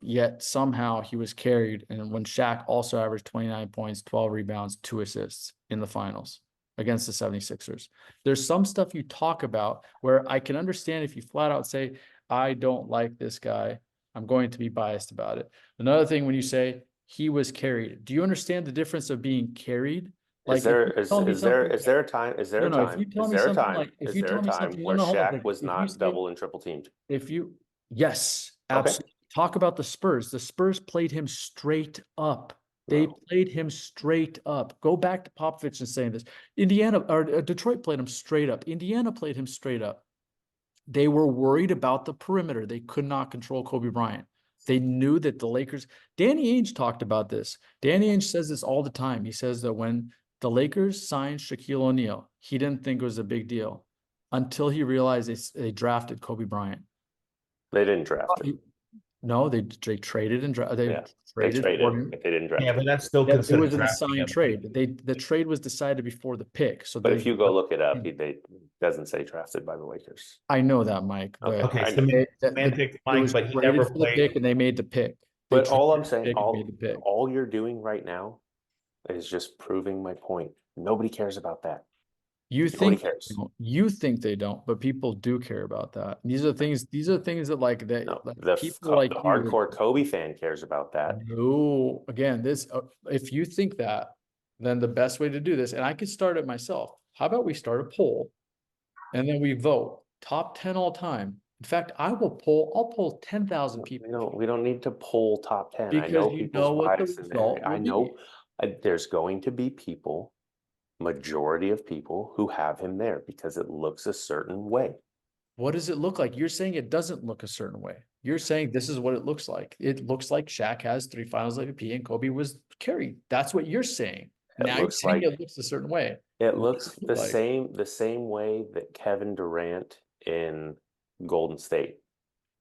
Yet somehow he was carried. And when Shaq also averaged 29 points, 12 rebounds, 2 assists in the finals against the 76ers. There's some stuff you talk about where I can understand if you flat out say, I don't like this guy, I'm going to be biased about it. Another thing, when you say he was carried, do you understand the difference of being carried? Like, if you tell me something, is there a time if you tell me something like, if you tell me something, no, where no, hold Shaq on. was If you not say, double and triple teamed? if you, yes, Okay. absolutely. Talk about the Spurs. The Spurs played him straight up. They No. played him straight up. Go back to Popovich and saying this. Indiana or Detroit played him straight up. Indiana played him straight up. They were worried about the perimeter. They could not control Kobe Bryant. They knew that the Lakers, Danny Ainge talked about this. Danny Ainge says this all the time. He says that when the Lakers signed Shaquille O'Neal, he didn't think it was a big deal until he realized they drafted Kobe Bryant. They didn't draft him. No, they traded and they Yeah, they traded for traded, him. but they didn't draft Yeah, him. but that's still It considered was an drafting assigned him. trade. The trade was decided before the pick. So But they, if you go look it up, they doesn't say drafted by the Lakers. I know that, Mike, but Okay, Okay, I know. semantics, it Mike, was but he traded never for the played. pick and they made the pick. They But all I'm traded saying, the pick and made the pick. all you're doing right now is just proving my point. Nobody cares about that. You Nobody think cares. you think they don't, but people do care about that. These are things that like that No, like the people like you. hardcore Kobe fan cares about that. No, again, this if you think that, then the best way to do this, and I could start it myself. How about we start a poll and then we vote top 10 all time. In fact, I'll poll 10,000 people We don't need to poll top 10. I because know you people's know what the bias in there. result I will know be. there's going to be people, majority of people, who have him there because it looks a certain way. What does it look like? You're saying it doesn't look a certain way. You're saying this is what it looks like. It looks like Shaq has 3 finals MVP and Kobe was carried. That's what you're saying. It Now you're looks saying like it looks a certain way. it What does looks it look like? the same way that Kevin Durant in Golden State.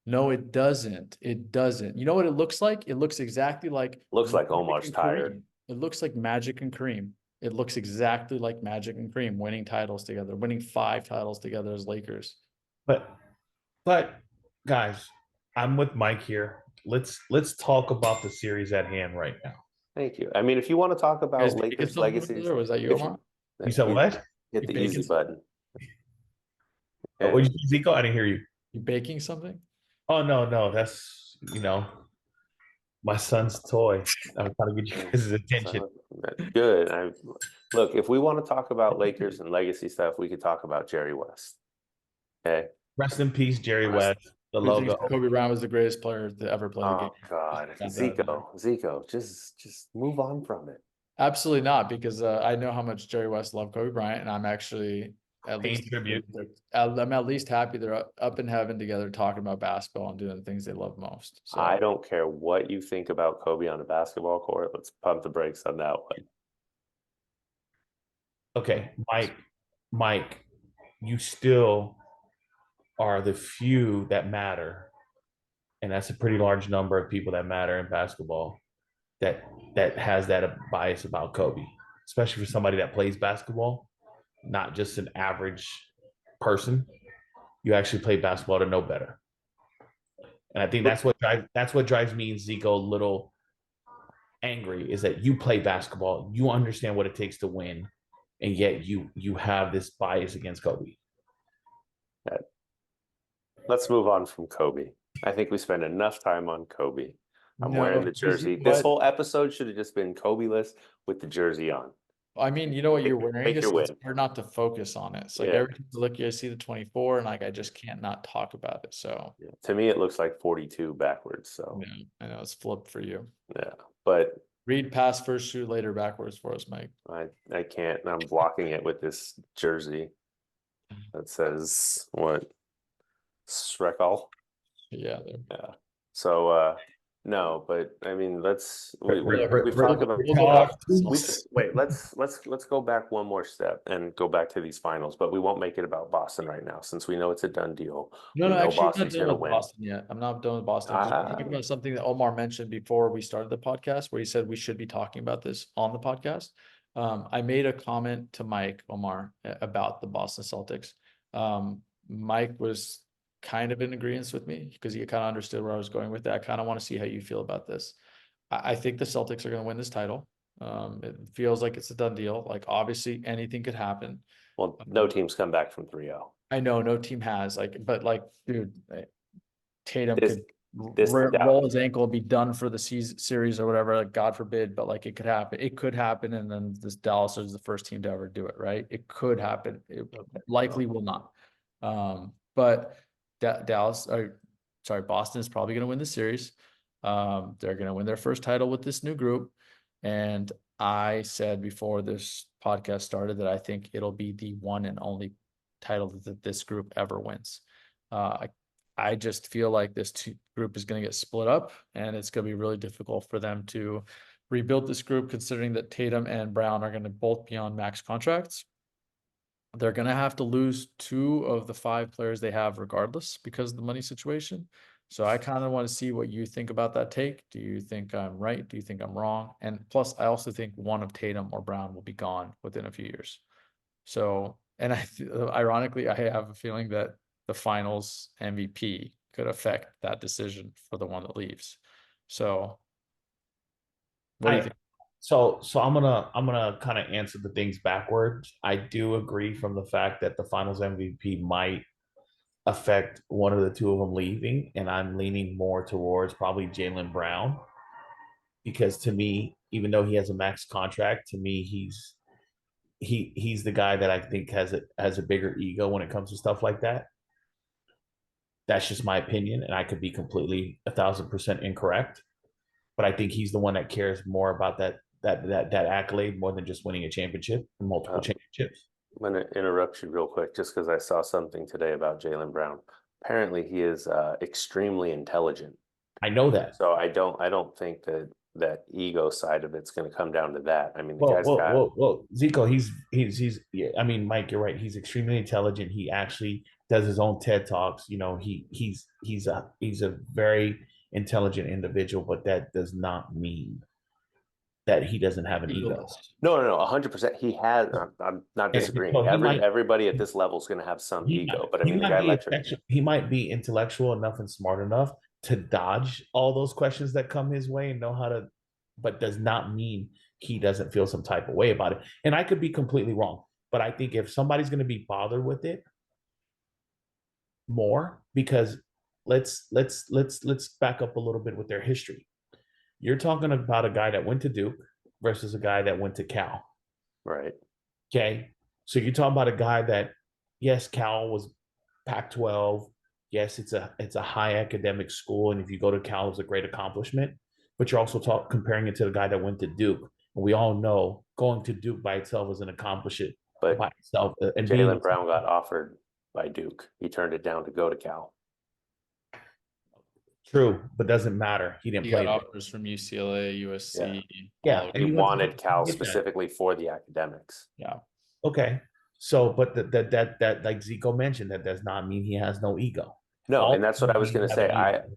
No, it doesn't. It doesn't. You know what it looks like? It looks exactly like Looks like Magic Omar's and tired. Kareem. It looks like Magic and Kareem. It looks exactly like Magic and Kareem winning titles together, winning 5 titles together as Lakers. But guys, I'm with Mike here. Let's talk about the series at hand right now. Thank you. I mean, if you want to talk You about guys baking Lakers something over legacies, there? Was that you, if Omar? You said what? hit You the baking easy something? button. What did you say, Zico? I didn't hear you. You baking something? Oh no, that's my son's toy. I'm trying to get you guys' attention. Good. Look, if we want to talk about Lakers and legacy stuff, we could talk about Jerry West. Okay. Rest in peace, Jerry West. The Who thinks logo. Kobe Bryant was the greatest player to ever play the game? Oh God, Got that. Zico, just move on from it. Absolutely not, because I know how much Jerry West loved Kobe Bryant, and I'm actually at Paying least tribute. I'm at least happy they're up in heaven together talking about basketball and doing the things they love most. So I don't care what you think about Kobe on a basketball court. Let's pump the brakes on that one. Okay, Mike, you still are the few that matter, and that's a pretty large number of people that matter in basketball that has that bias about Kobe, especially for somebody that plays basketball, not just an average person. You actually play basketball to know better, and I think that's what drives me and Zico a little angry is that you play basketball, you understand what it takes to win, and yet you have this bias against Kobe. Let's move on from Kobe. I think we spent enough time on Kobe. I'm wearing the jersey. This whole episode should have just been Kobe-less with the jersey on. I mean, you know what you're wearing. Take your win. It's hard not to focus on it. It's like every time I look, I see the 24, and like I just can't not talk about it. So to me, it looks like 42 backwards. So yeah, I know it's flipped for you. Yeah, but read pass first, shoot later backwards for us, Mike. I can't. I'm blocking it with this jersey that says what? Schreckall. Yeah. Yeah. So no, but I mean, we've talked about. Wait, let's go back one more step and go back to these finals, but we won't make it about Boston right now since we know it's a done deal. No, actually, Boston's I'm not done with win. Boston yet. I'm not done with Boston. I'm just talking about something that Omar mentioned before we started the podcast, where he said we should be talking about this on the podcast. I made a comment to Mike, Omar, about the Boston Celtics. Mike was kind of in agreement with me because he kind of understood where I was going with that. I kind of want to see how you feel about this. I think the Celtics are going to win this title. It feels like it's a done deal. Like obviously anything could happen. Well, no team's come back from 3-0. I know no team has but dude, Tatum This could this roll his ankle and be done for the series or whatever, like God forbid, but like it could happen. It could happen, and then this Dallas is the first team to ever do it, right? It could happen. It likely will not. But Dallas, or sorry, Boston is probably going to win the series. They're going to win their first title with this new group. And I said before this podcast started that I think it'll be the one and only title that this group ever wins. I just feel like this group is going to get split up, and it's going to be really difficult for them to rebuild this group, considering that Tatum and Brown are going to both be on max contracts. They're going to have to lose 2 of the 5 players they have regardless because of the money situation. So I kind of want to see what you think about that take. Do you think I'm right? Do you think I'm wrong? And plus, I also think one of Tatum or Brown will be gone within a few years. So, and ironically, I have a feeling that the finals MVP could affect that decision for the one that leaves. So, what do you think? So I'm gonna kind of answer the things backwards. I do agree from the fact that the Finals MVP might affect one of the 2 of them leaving, and I'm leaning more towards probably Jaylen Brown because to me, even though he has a max contract, to me he's the guy that I think has a bigger ego when it comes to stuff like that. That's just my opinion, and I could be completely 1,000% incorrect. But I think he's the one that cares more about that accolade more than just winning a championship, multiple championships. I'm going to interrupt you real quick just because I saw something today about Jaylen Brown. Apparently, he is extremely intelligent. I know that. So I don't think that ego side of it's going to come down to that. I mean, the guy's got. Well, Zico, he's yeah, I mean, Mike, you're right. He's extremely intelligent. He actually does his own TED Talks. You know, he's a very intelligent individual, but that does not mean that he doesn't have an ego. No, 100%. He has. I'm not disagreeing. So Everybody at this level is going to have some ego, but I mean, the guy like he might be intellectual enough and smart enough to dodge all those questions that come his way and know how to, but does not mean he doesn't feel some type of way about it. And I could be completely wrong, but I think if somebody's going to be bothered with it more, because let's back up a little bit with their history. You're talking about a guy that went to Duke versus a guy that went to Cal. Right. Okay. So you're talking about a guy that, yes, Cal was Pac-12. Yes, it's a high academic school, and if you go to Cal, it's a great accomplishment. But you're also comparing it to the guy that went to Duke. And we all know going to Duke by itself is an accomplishment by itself. And Jaylen Brown got offered by Duke. He turned it down to go to Cal. True, but doesn't matter. He didn't play. He got offers from UCLA, USC. Yeah. He wanted Cal specifically for the academics. Yeah. Okay. So, but that like Zico mentioned, that does not mean he has no ego. No, and that's what I was going to say.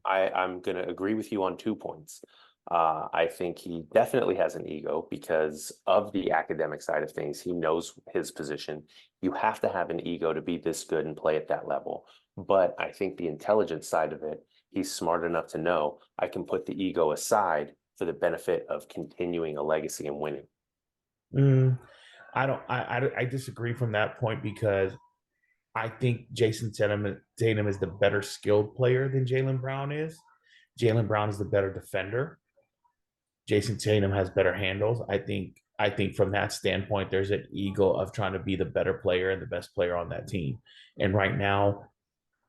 I'm going to agree with you on 2 points. I think he definitely has an ego because of the academic side of things. He knows his position. You have to have an ego to be this good and play at that level. But I think the intelligence side of it, he's smart enough to know I can put the ego aside for the benefit of continuing a legacy and winning. I disagree from that point because I think Jason Tatum is the better skilled player than Jaylen Brown is. Jaylen Brown is the better defender. Jason Tatum has better handles. I think from that standpoint, there's an ego of trying to be the better player and the best player on that team. And right now,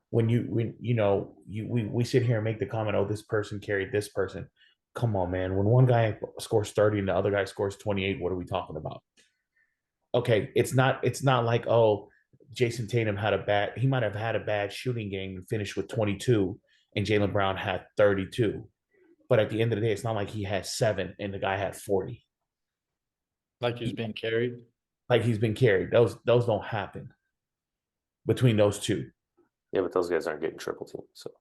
when we sit here and make the comment, oh, this person carried this person. Come on, man. When one guy scores 30 and the other guy scores 28, what are we talking about? Okay, it's not like, oh, Jason Tatum he might have had a bad shooting game and finished with 22, and Jaylen Brown had 32. But at the end of the day, it's not like he had 7 and the guy had 40. Like he's being carried? Like he's been carried. Those don't happen between those 2. Yeah, but those guys aren't getting triple team. So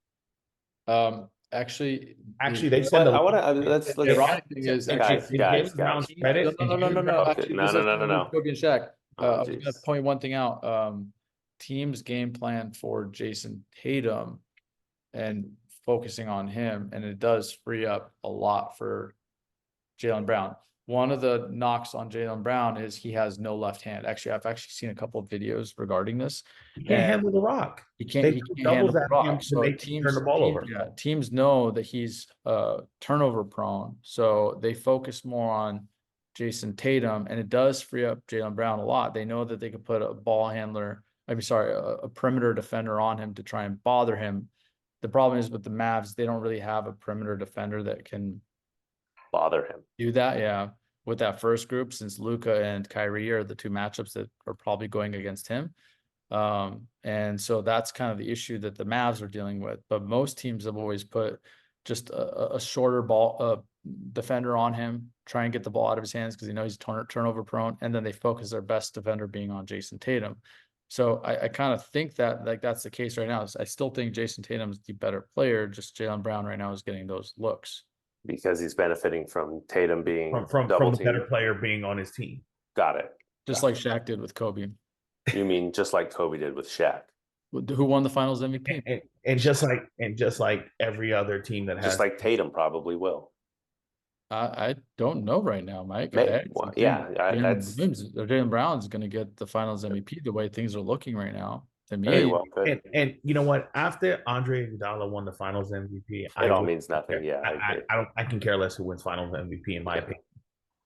actually, they said I want to let's the ironic thing is guys. No. Actually, no. Kobe and Shaq. I was geez. going to point one thing out. Team's game plan for Jason Tatum and focusing on him, and it does free up a lot for Jaylen Brown. one of the knocks on Jaylen Brown is he has no left hand. Actually, I've actually seen a couple of videos regarding this. He can't handle the rock. He They can't threw handle doubles the at him rock. to So make him turn the ball over. teams know that he's turnover prone. So they focus more on Jason Tatum, and it does free up Jaylen Brown a lot. They know that they could put a ball handler, a perimeter defender on him to try and bother him. The problem is with the Mavs, they don't really have a perimeter defender that can bother him. Do that, yeah. With that first group, since Luka and Kyrie are the two matchups that are probably going against him. And so that's kind of the issue that the Mavs are dealing with. But most teams have always put just a shorter ball defender on him, try and get the ball out of his hands because he knows he's turnover prone, and then they focus their best defender being on Jason Tatum. So I kind of think that like that's the case right now. I still think Jason Tatum's the better player. Just Jaylen Brown right now is getting those looks because he's benefiting from Tatum being from double the team. better player being on his team. Got it. Just like Shaq did with Kobe. You mean just like Kobe did with Shaq? Who won the Finals MVP? And just like every other team that has, just like Tatum probably will. I don't know right now, Mike. Jaylen Brown's going to get the Finals MVP the way things are looking right now. To me, very well could. And you know what? After Andre Iguodala won the Finals MVP, it all means nothing. Care. Yeah, I can care less who wins Finals MVP in my opinion.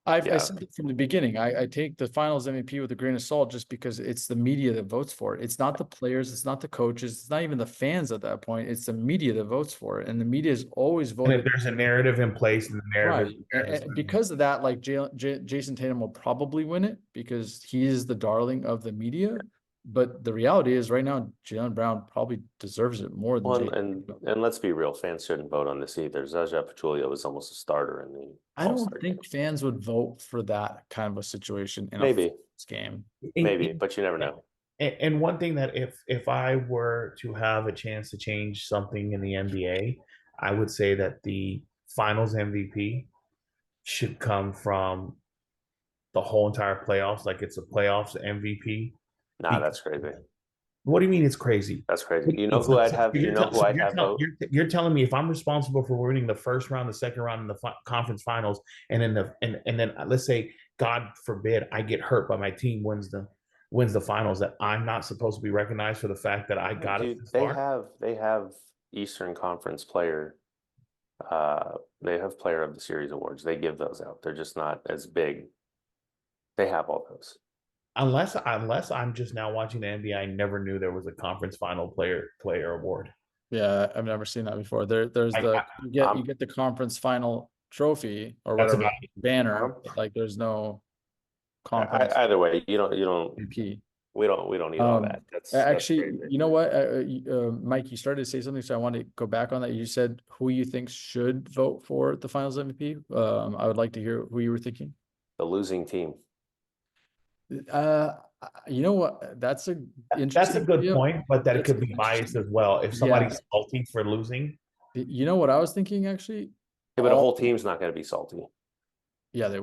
I said it from the beginning. I take the Finals MVP with a grain of salt just because it's the media that votes for it. It's not the players. It's not the coaches. It's not even the fans at that point. It's the media that votes for it. And the media is always voting. And if there's a narrative in place, and the narrative. Right. And because of that, like Jason Tatum will probably win it because he is the darling of the media. But the reality is right now, Jaylen Brown probably deserves it more than and let's be real, fans shouldn't vote on this either. Zaza Pachulia was almost a starter in the I don't think fans would vote for that kind of a situation in maybe a game. Maybe, but you never know. And one thing that if I were to have a chance to change something in the NBA, I would say that the Finals MVP should come from the whole entire playoffs, like it's a playoffs MVP. Nah, that's crazy. What do you mean it's crazy? That's crazy. You know who I'd have? You know who I'd have vote? You're telling me if I'm responsible for winning the first round, the second round, and the conference finals, and then let's say God forbid I get hurt, but my team wins the finals, that I'm not supposed to be recognized for the fact that I got it. They have Eastern Conference player. They have Player of the Series awards. They give those out. They're just not as big. They have all those. Unless I'm just now watching the NBA, I never knew there was a conference final player award. Yeah, I've never seen that before. There's you get the conference final trophy or whatever banner, but like there's no conference. Either way, you don't MVP. We don't need all that. That's actually, you know what, Mike, you started to say something, so I want to go back on that. You said who you think should vote for the Finals MVP. I would like to hear who you were thinking. The losing team. You know what? That's a good point, but that it could be biased as well. If somebody's salty for losing, you know what I was thinking actually. Yeah, but a whole team's not going to be salty. Yeah, the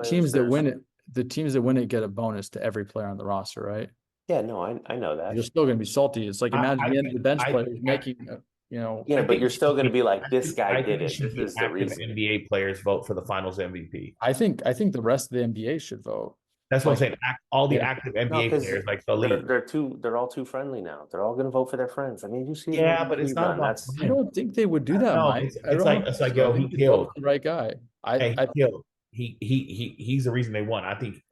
teams that win it. The teams that win it get a bonus to every player on the roster, right? Yeah, no, I know that. You're still going to be salty. It's like imagine the end of the bench players making. Yeah, but you're still going to be like, this guy did it. This is the reason. NBA players vote for the Finals MVP. I think the rest of the NBA should vote. That's what I'm saying. All the active NBA players, like the league, they're all too friendly now. They're all going to vote for their friends. I mean, you see. Yeah, but it's not about. I don't think they would do that, Mike. It's like yo, he killed the right guy. He's the reason they won. I think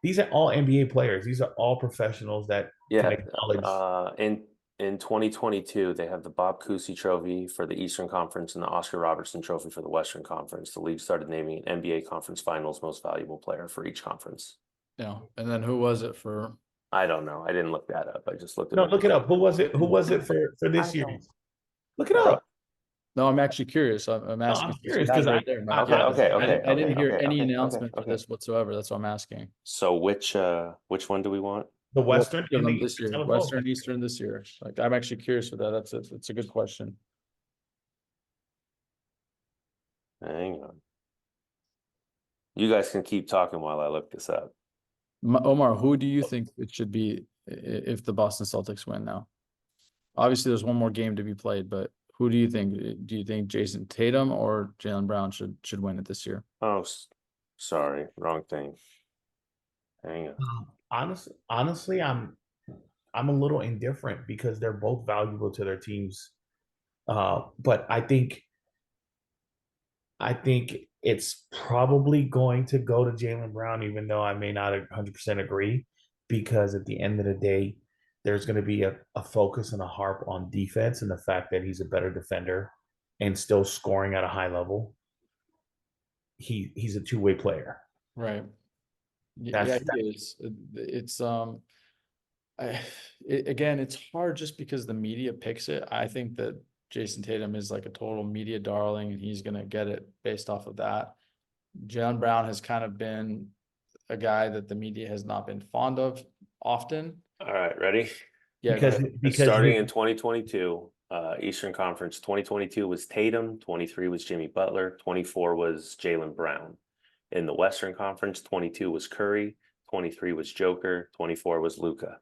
these are all NBA players. These are all professionals that can acknowledge. In 2022, they have the Bob Cousy Trophy for the Eastern Conference and the Oscar Robertson Trophy for the Western Conference. The league started naming an NBA Conference Finals most valuable player for each conference. Yeah, and then who was it for? I don't know. I didn't look that up. I just looked it up. No, look it up. Who was it? Who was it for this year? Look it up. No, I'm actually curious. I'm asking. I'm curious because I didn't hear any announcement for this whatsoever. That's what I'm asking. So which one do we want? The Western this year, Western, Eastern this year. Like I'm actually curious for that. That's a good question. Hang on. You guys can keep talking while I look this up. Omar, who do you think it should be if the Boston Celtics win now? Obviously, there's one more game to be played, but Who do you think? Do you think Jason Tatum or Jaylen Brown should win it this year? Oh, sorry, wrong thing. Hang on. Honestly, I'm a little indifferent because they're both valuable to their teams. But I think it's probably going to go to Jaylen Brown, even though I may not 100% agree, because at the end of the day, there's going to be a focus and a harp on defense and the fact that he's a better defender and still scoring at a high level. He's a two-way player. Right. Yeah, That's he is. It's again, it's hard just because the media picks it. I think that Jason Tatum is like a total media darling, and he's gonna get it based off of that. Jaylen Brown has kind of been a guy that the media has not been fond of often. All right, ready? Yeah, because Starting in 2022, Eastern Conference, 2022 was Tatum, 23 was Jimmy Butler, 24 was Jaylen Brown. In the Western Conference, 22 was Curry, 23 was Joker, 24 was Luka.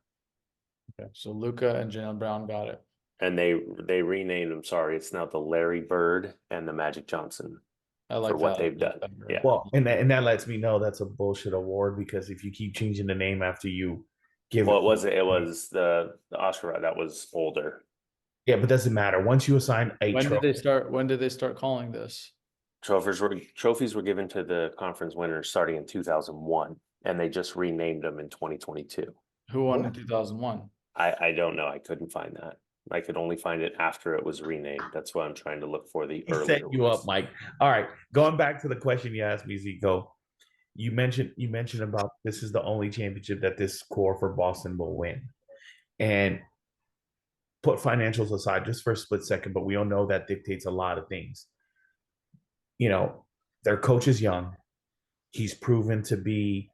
okay, so Luka and Jaylen Brown got it. And they renamed them. Sorry, it's now the Larry Bird and the Magic Johnson I like for what that. they've done. Yeah. well, and that lets me know that's a bullshit award because if you keep changing the name after you give Well, it was the Oscar that was older. yeah, but doesn't matter. Once you assign a When did trophy, they start? When did they start calling this? Trophies were given to the conference winners starting in 2001, and they just renamed them in 2022. Who won in 2001? I don't know. I couldn't find that. I could only find it after it was renamed. That's why I'm trying to look for the he earlier set you ones. up, Mike. All right, going back to the question you asked me, Zico. You mentioned about this is the only championship that this core for Boston will win, and put financials aside just for a split second, but we all know that dictates a lot of things. You know, their coach is young. He's proven to be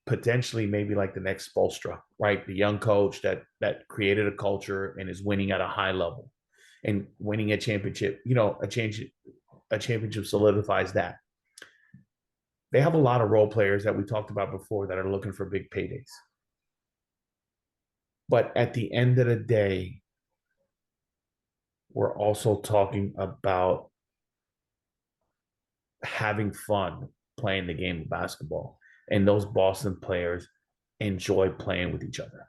potentially maybe like the next Spolstra, right? The young coach that created a culture and is winning at a high level and winning a championship. You know, a championship solidifies that. They have a lot of role players that we talked about before that are looking for big paydays. But at the end of the day, we're also talking about having fun playing the game of basketball. And those Boston players enjoy playing with each other.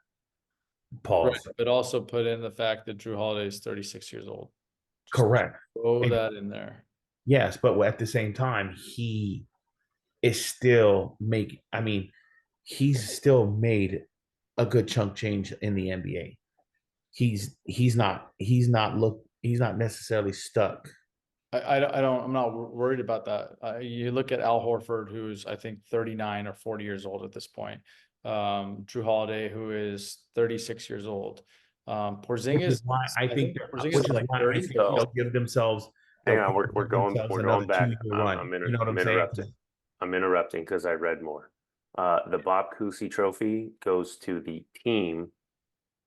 Pause. Right, but also put in the fact that Drew Holiday is 36 years old. Just Correct. throw that in there. Yes, but at the same time, he is still he's still made a good chunk change in the NBA. He's not necessarily stuck. I'm not worried about that. You look at Al Horford, who's I think 39 or 40 years old at this point. Drew Holiday, who is 36 years old. Porzingis, I think Porzingis is like 30. they'll give themselves. Hang on, we're going back. I'm interrupting. I'm interrupting because I read more. The Bob Cousy Trophy goes to the team.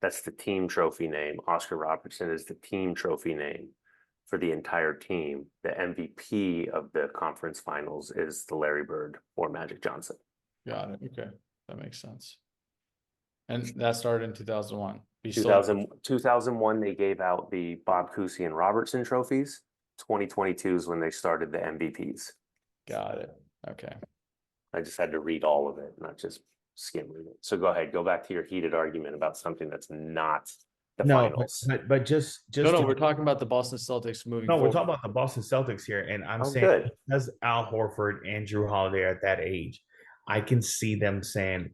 That's the team trophy name. Oscar Robertson is the team trophy name for the entire team. The MVP of the conference finals is the Larry Bird or Magic Johnson. Got it. Okay, that makes sense. And that started in 2001. 2001, they gave out the Bob Cousy and Robertson trophies. 2022 is when they started the MVPs. Got it. Okay. I just had to read all of it, not just skim read it. So go ahead, go back to your heated argument about something that's not the finals. But just no, we're talking about the Boston Celtics moving. No, forward. we're talking about the Boston Celtics here, and I'm saying good. Because Al Horford and Drew Holiday are at that age, I can see them saying,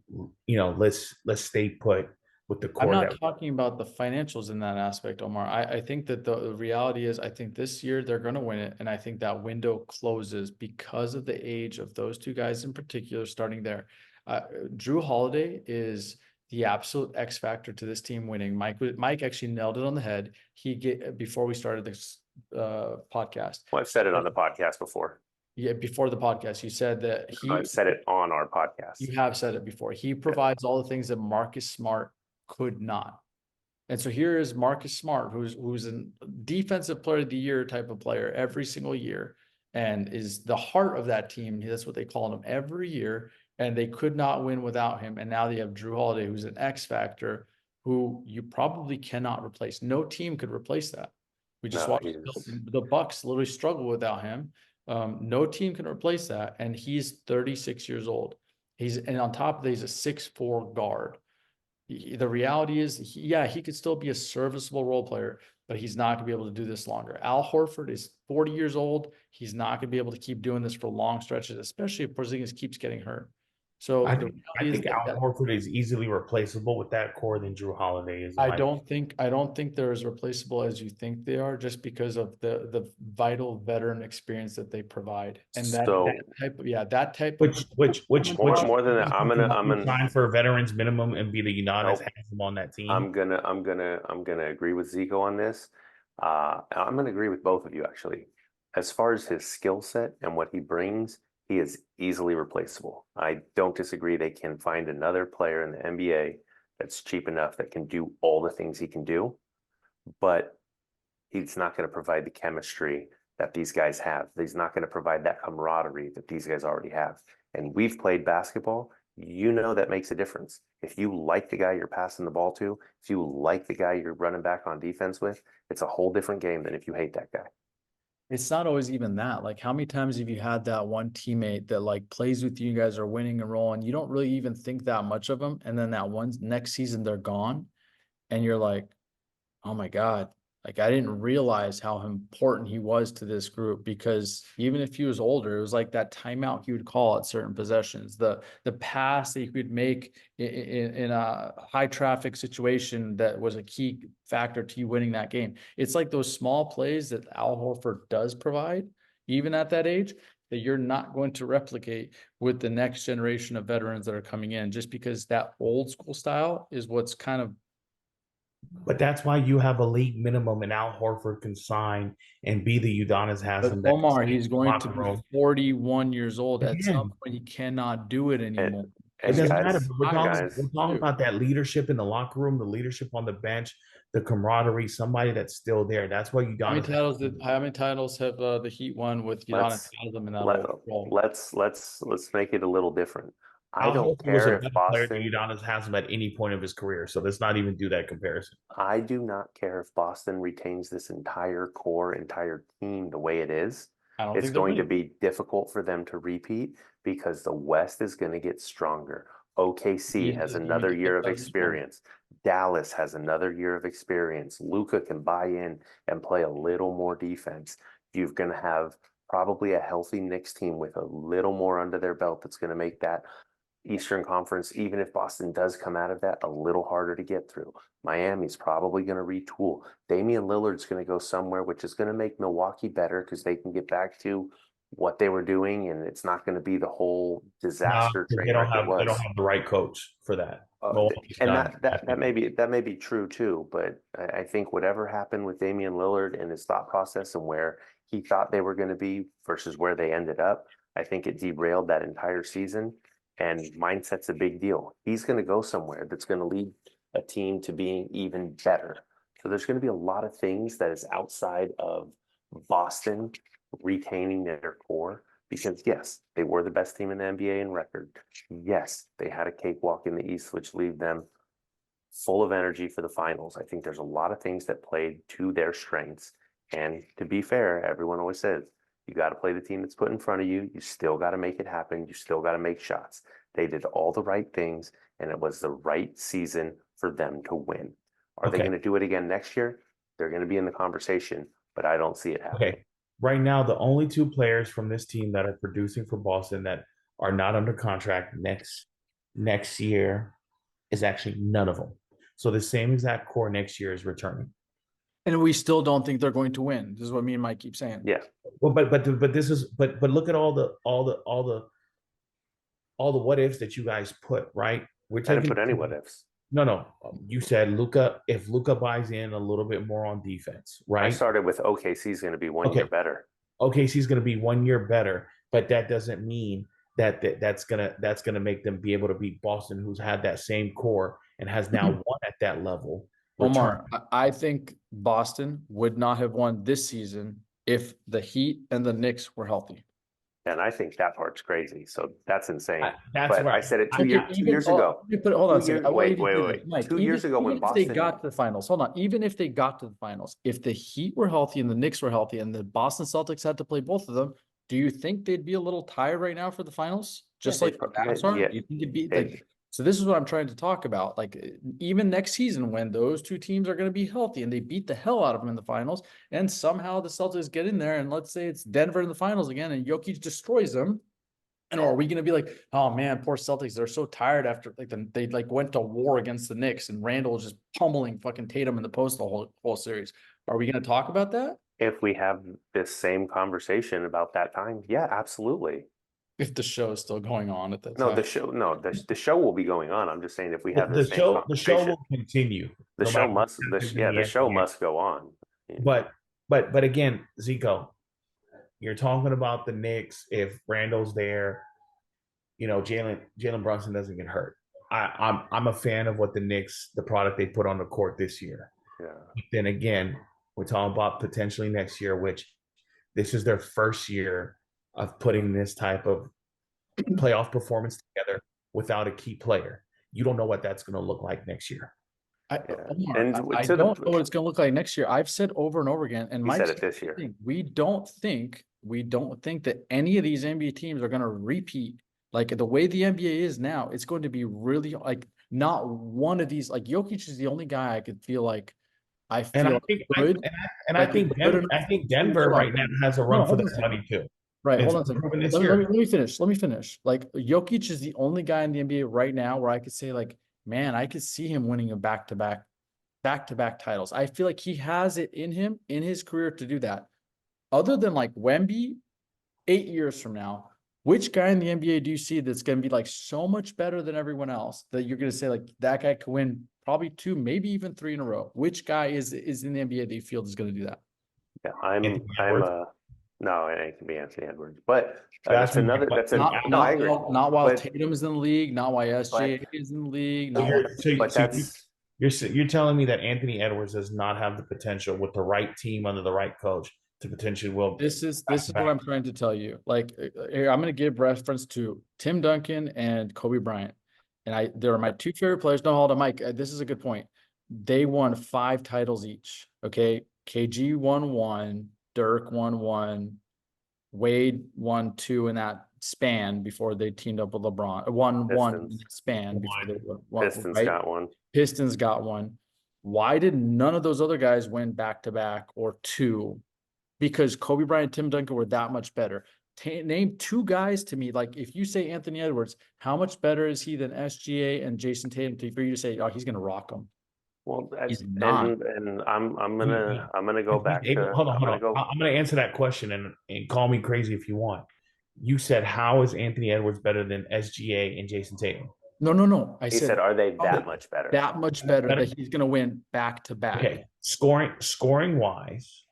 you know, let's stay put with the core. I'm not talking about the financials in that aspect, Omar. I think that the reality is I think this year they're going to win it. And I think that window closes because of the age of those two guys in particular starting there. Drew Holiday is the absolute X factor to this team winning. Mike actually nailed it on the head. Before we started this podcast. Well, I've said it on the podcast before. Yeah, before the podcast, you said that I've said it on our podcast. You have said it before. He provides all the things that Marcus Smart could not. And so here is Marcus Smart, who's a defensive player of the year type of player every single year and is the heart of that team. That's what they call him every year. And they could not win without him. And now they have Drew Holiday, who's an X factor, who you probably cannot replace. No team could replace that. We just No, watched the Bucks literally struggle without him. No team can replace that, and he's 36 years old. And on top of that, he's a 6'4" guard. The reality is, he could still be a serviceable role player, but he's not going to be able to do this longer. Al Horford is 40 years old. He's not going to be able to keep doing this for long stretches, especially if Porzingis keeps getting hurt. So I the think reality is Al Horford is easily replaceable with that core than Drew Holiday is. I don't think they're as replaceable as you think they are, just because of the vital veteran experience that they provide, and that type of more than that. I'm gonna sign for a veterans minimum and be the Udonis Haslem on that team. I'm gonna agree with Zico on this. I'm gonna agree with both of you actually. As far as his skill set and what he brings, he is easily replaceable. I don't disagree. They can find another player in the NBA that's cheap enough that can do all the things he can do, but he's not going to provide the chemistry that these guys have. He's not going to provide that camaraderie that these guys already have. And we've played basketball. You know that makes a difference. If you like the guy you're passing the ball to, if you like the guy you're running back on defense with, it's a whole different game than if you hate that guy. It's not always even that. Like, how many times have you had that one teammate that like plays with you, you guys are winning and rolling, you don't really even think that much of them, and then that one next season they're gone, and you're like, oh my God, like I didn't realize how important he was to this group, because even if he was older, it was like that timeout he would call at certain possessions, the pass that he could make in a high traffic situation that was a key factor to you winning that game. It's like those small plays that Al Horford does provide, even at that age, that you're not going to replicate with the next generation of veterans that are coming in, just because that old school style is what's kind of. But that's why you have a league minimum, and Al Horford can sign and be the Udonis Haslem. But Omar, he's going to be 41 years old. At some Again, point, he cannot do it anymore. it doesn't matter. But we're guys, talking about that leadership in the locker room, the leadership on the bench, the camaraderie, somebody that's still there. That's why Udonis. How many titles have the Heat won with Udonis Haslem in that role? Let's make it a little different. I Al don't Horford was care a if better player than Boston. Udonis Haslem at any point of his career. So let's not even do that comparison. I do not care if Boston retains this entire core, entire team the way it is. I don't It's think they're going to winning. be difficult for them to repeat because the West is going to get stronger. OKC Embiid has doesn't even another get the year of presence for him. experience. Dallas has another year of experience. Luka can buy in and play a little more defense. You're going to have probably a healthy Knicks team with a little more under their belt that's going to make that Eastern Conference, even if Boston does come out of that, a little harder to get through. Miami's probably going to retool. Damian Lillard's going to go somewhere, which is going to make Milwaukee better because they can get back to what they were doing, and it's not going to be the whole disaster train wreck it was. They don't have the right coach for that. And that may be true too, but I think whatever happened with Damian Lillard and his thought process and where he thought they were going to be versus where they ended up, I think it derailed that entire season. And mindset's a big deal. He's going to go somewhere that's going to lead a team to being even better. So there's going to be a lot of things that is outside of Boston retaining their core, because yes, they were the best team in the NBA in record. Yes, they had a cakewalk in the East, which leave them full of energy for the finals. I think there's a lot of things that played to their strengths. And to be fair, everyone always says, you got to play the team that's put in front of you. You still got to make it happen. You still got to make shots. They did all the right things, and it was the right season for them to win. Are they going to do it again next year? They're going to be in the conversation, but I don't see it happening. Okay. Right now, the only two players from this team that are producing for Boston that are not under contract next year is actually none of them. So the same exact core next year is returning. And we still don't think they're going to win. This is what me and Mike keep saying. Yeah. Well, but look at all the what ifs that you guys put, right? I didn't put any what ifs. No. You said Luka, if Luka buys in a little bit more on defense, right? I started with OKC's going to be 1 year better. OKC's going to be 1 year better, but that doesn't mean that's gonna make them be able to beat Boston, who's had that same core and has now won at that level. Omar, I think Boston would not have won this season if the Heat and the Knicks were healthy. And I think that part's crazy. So that's insane. That's But I right. said it Okay, two even years ago. hold on a 2 second. years. I want you Wait, to wait, do wait. this, Mike. 2 years ago when Even if they Boston. got to the finals, hold on. Even if they got to the finals, if the Heat were healthy and the Knicks were healthy and the Boston Celtics had to play both of them, do you think they'd be a little tired right now for the finals? Just like the Mavs are? Yeah. Do you think it'd be like? So this is what I'm trying to talk about. Like even next season, when those two teams are going to be healthy and they beat the hell out of them in the finals, and somehow the Celtics get in there, and let's say it's Denver in the finals again, and Jokic destroys them. And are we going to be like, oh man, poor Celtics, they're so tired after they went to war against the Knicks and Randall was just pummeling fucking Tatum in the post the whole series. Are we going to talk about that? If we have this same conversation about that time, yeah, absolutely. If the show is still going on at that No, time. the show will be going on. I'm just saying if we have the same the show conversation, will continue. the No show matter what must happens in the show NBA. must go on. But again, Zico, you're talking about the Knicks. If Randall's there, Jalen Brunson doesn't get hurt. I'm a fan of what the Knicks, the product they put on the court this year. Yeah. Then again, we're talking about potentially next year, which this is their first year of putting this type of playoff performance together without a key player. You don't know what that's going to look like next year. And I to don't know what it's going to look like next year. I've said over and over again, and he Mike said it this year. we don't think that any of these NBA teams are going to repeat like the way the NBA is now. It's going to be really like not one of these. Like Jokic is the only guy I could feel like I feel good. I think Denver right now has a run for the money too. Right, It's hold on a second. proven this Let year. me finish. Let me finish. Like Jokic is the only guy in the NBA right now where I could say, like, man, I could see him winning a back-to-back titles. I feel like he has it in him in his career to do that. Other than like Wemby, 8 years from now, which guy in the NBA do you see that's going to be like so much better than everyone else that you're going to say like that guy could win probably 2, maybe even 3 in a row? Which guy is in the NBA that you feel is going to do that? Yeah, no, it ain't gonna be Anthony Edwards, but That's another. not I agree. Not while But- Tatum is in the league, not while SGA is in the league. You're telling me that Anthony Edwards does not have the potential with the right team under the right coach to potentially will. This is what I'm trying to tell you. Like here, I'm going to give reference to Tim Duncan and Kobe Bryant, and they're my two favorite players. No, hold on, Mike. This is a good point. They won 5 titles each. Okay, KG won 1, Dirk won 1, Wade won 2 in that span before they teamed up with LeBron. Won 1 in that span before they won. Pistons got 1. Pistons got 1. Why did none of those other guys win back-to-back or 2? Because Kobe Bryant and Tim Duncan were that much better. Name 2 guys to me. Like if you say Anthony Edwards, how much better is he than SGA and Jason Tatum for you to say, oh, he's going to rock them? Well, he's not. And I'm gonna go back to. Hold on. I'm gonna answer that question and call me crazy if you want. You said how is Anthony Edwards better than SGA and Jason Tatum? No. He said, are they that much better? That much better that he's going to win back to back. Okay, scoring wise,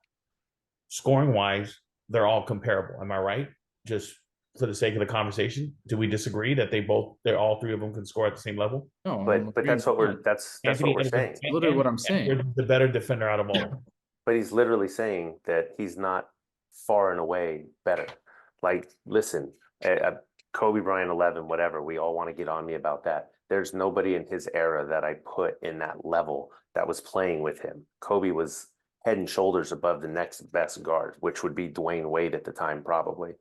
they're all comparable. Am I right? Just for the sake of the conversation, do we disagree that they're all 3 of them can score at the same level? No, but that's what we're saying. Literally what I'm saying. The better defender out of all. But he's literally saying that he's not far and away better. Like, listen, Kobe Bryant 11, whatever. We all want to get on me about that. There's nobody in his era that I put in that level that was playing with him. Kobe was head and shoulders above the next best guard, which would be Dwayne Wade at the time, probably.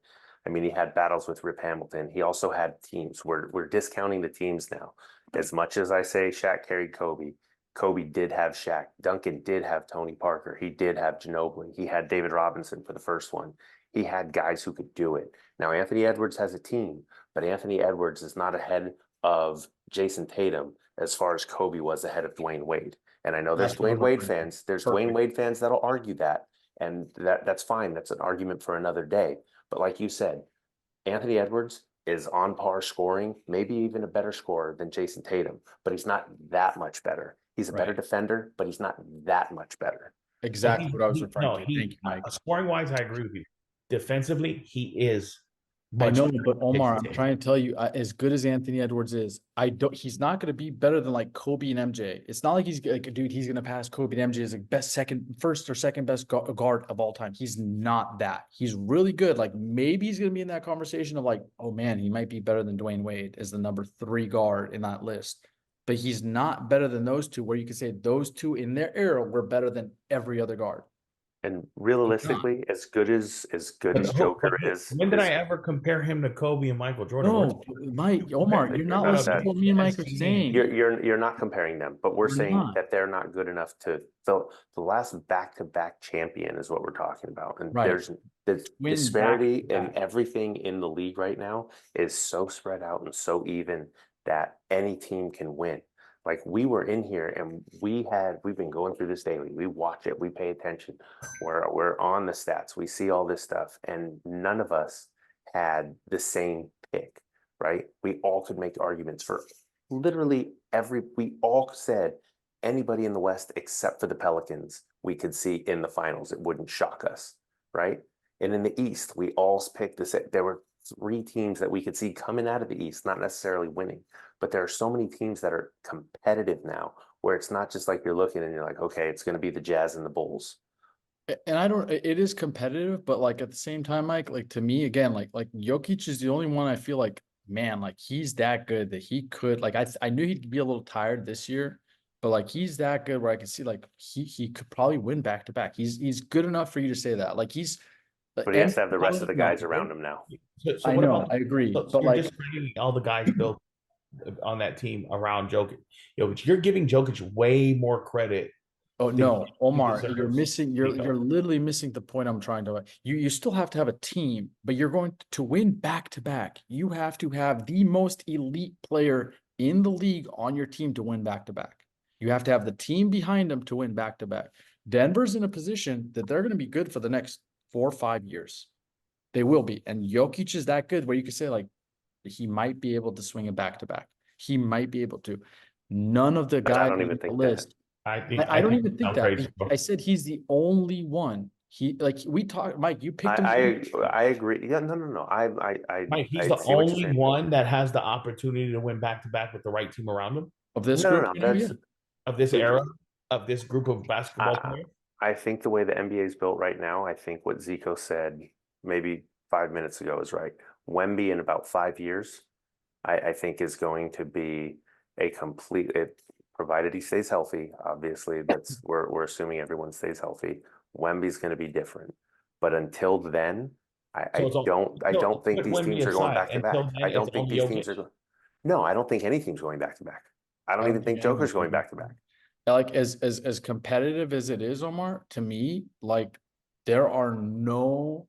I mean, he had battles with Rip Hamilton. He also had teams. We're discounting the teams now. As much as I say Shaq carried Kobe, Kobe did have Shaq. Duncan did have Tony Parker. He did have Ginobili. He had David Robinson for the first one. He had guys who could do it. Now, Anthony Edwards has a team, but Anthony Edwards is not ahead of Jason Tatum as far as Kobe was ahead of Dwayne Wade. And I know there's Dwayne Wade fans. There's Dwayne Wade fans that'll argue that, and that's fine. That's an argument for another day. But like you said, Anthony Edwards is on par scoring, maybe even a better scorer than Jason Tatum, but he's not that much better. He's a better defender, but he's not that much better. Exactly what I was referring to. Thank you, Mike. Scoring wise, I agree with you. Defensively, he is I But know, but Omar, I'm trying to tell you, as good as Anthony Edwards is, he's not going to be better than like Kobe and MJ. It's not like he's like, dude, he's going to pass Kobe and MJ as like first or second best guard of all time. He's not that. He's really good. Like maybe he's going to be in that conversation of like, oh man, he might be better than Dwayne Wade as the number 3 guard in that list. But he's not better than those two, where you could say those two in their era were better than every other guard. And He's not. realistically, as good as Joker is, when did I ever compare him to Kobe and Michael Jordan? No, Mike, Omar, you're not listening to what me and Mike are saying. you're not comparing them, but we're We're saying not. that they're not good enough to the last back-to-back champion is what we're talking about. And Right. there's the Win disparity in back-to-back. everything in the league right now is so spread out and so even that any team can win. Like we were in here and we've been going through this daily. We watch it, we pay attention. We're on the stats, we see all this stuff, and none of us had the same pick, right? We all could make arguments for literally we all said anybody in the West except for the Pelicans we could see in the finals. It wouldn't shock us, right? And in the East, we all picked this. There were 3 teams that we could see coming out of the East, not necessarily winning, but there are so many teams that are competitive now where it's not just like you're looking and you're like, okay, it's going to be the Jazz and the Bulls. And I don't, it is competitive, but like at the same time, Mike, like to me, again, like Jokic is the only one I feel like, man, like he's that good that he could, like, I knew he'd be a little tired this year, but like he's that good where I could see like he could probably win back to back. He's good enough for you to say that. Like But he has to have the rest of the guys no, around him now. So I what know, about? I agree, So but you're like, just bringing all the guys built on that team around Jokic. You're giving Jokic way more credit oh than no, he Omar, you're deserves. missing, you're literally missing the point I'm trying to. You still have to have a team, but you're going to win back to back. You have to have the most elite player in the league on your team to win back to back. You have to have the team behind them to win back to back. Denver's in a position that they're going to be good for the next 4 or 5 years. They will be. And Jokic is that good where you could say like he might be able to swing it back to back. He might be able to. None of the But I guys don't on even the think that. list. I don't think even think that. I said he's the only one. He like we talked, Mike. You picked him. I agree. Yeah, no. Mike, he's I the see what you're only saying. one that has the opportunity to win back to back with the right team around him Of this No, group. that's of this era of this group of basketball players. I think the way the NBA is built right now, I think what Zico said maybe 5 minutes ago is right. Wemby in about 5 years, I think is going to be a complete, provided he stays healthy. Obviously, we're assuming everyone stays healthy. Wemby's going to be different, but until then, I don't think these teams are going back to back. I don't think these teams are going. No, I don't think any team's going back to back. I don't even think Joker's going back to back. Like as competitive as it is, Omar, to me, like there are no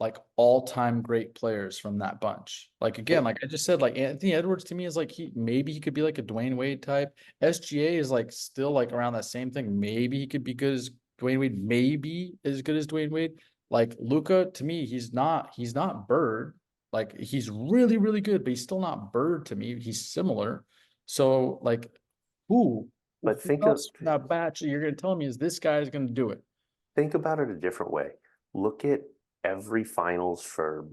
like all-time great players from that bunch. Like again, like I just said, like Anthony Edwards to me is like maybe he could be like a Dwayne Wade type. SGA is like still like around that same thing. Maybe he could be good as Dwayne Wade, maybe as good as Dwayne Wade. Like Luka, to me, he's not Bird. Like he's really, really good, but he's still not Bird to me. He's similar. So like who But who else from that batch you're gonna tell me is this guy is gonna do it? Think about it a different way. Look at every finals for,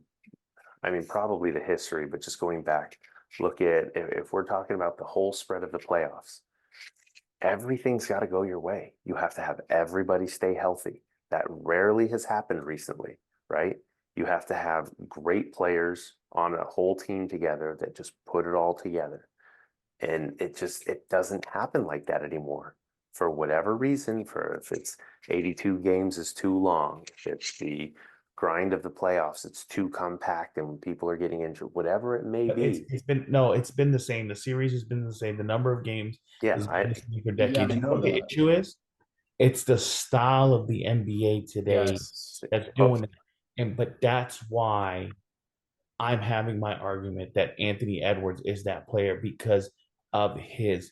I mean, probably the history, but just going back, look at if we're talking about the whole spread of the playoffs, everything's got to go your way. You have to have everybody stay healthy. That rarely has happened recently, right? You have to have great players on a whole team together that just put it all together. And it doesn't happen like that anymore for whatever reason. For if it's 82 games is too long, if it's the grind of the playoffs, it's too compact and people are getting injured, whatever it may be. It's been the same. The series has been the same. The number of games has been the same for decades. Yeah, I know the that. issue is it's the style of the NBA today that's doing it. But that's why I'm having my argument that Anthony Edwards is that player because of his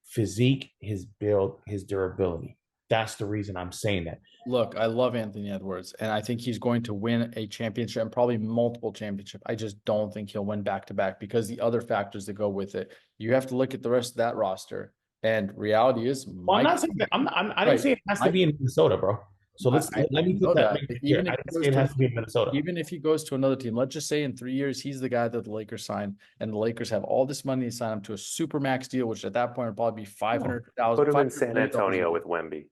physique, his build, his durability. That's the reason I'm saying that. Look, I love Anthony Edwards, and I think he's going to win a championship and probably multiple championships. I just don't think he'll win back to back because the other factors that go with it. You have to look at the rest of that roster, and reality is, Well, I'm not saying that. I didn't say it has to be in Minnesota, bro. So let me know put that that. right But here. even I if didn't he say goes it to has to be in Minnesota. even if he goes to another team, let's just say in 3 years he's the guy that the Lakers sign, and the Lakers have all this money to sign him to a super max deal, which at that point would probably be Put him in 500 San million dollars a Antonio year. with Wemby.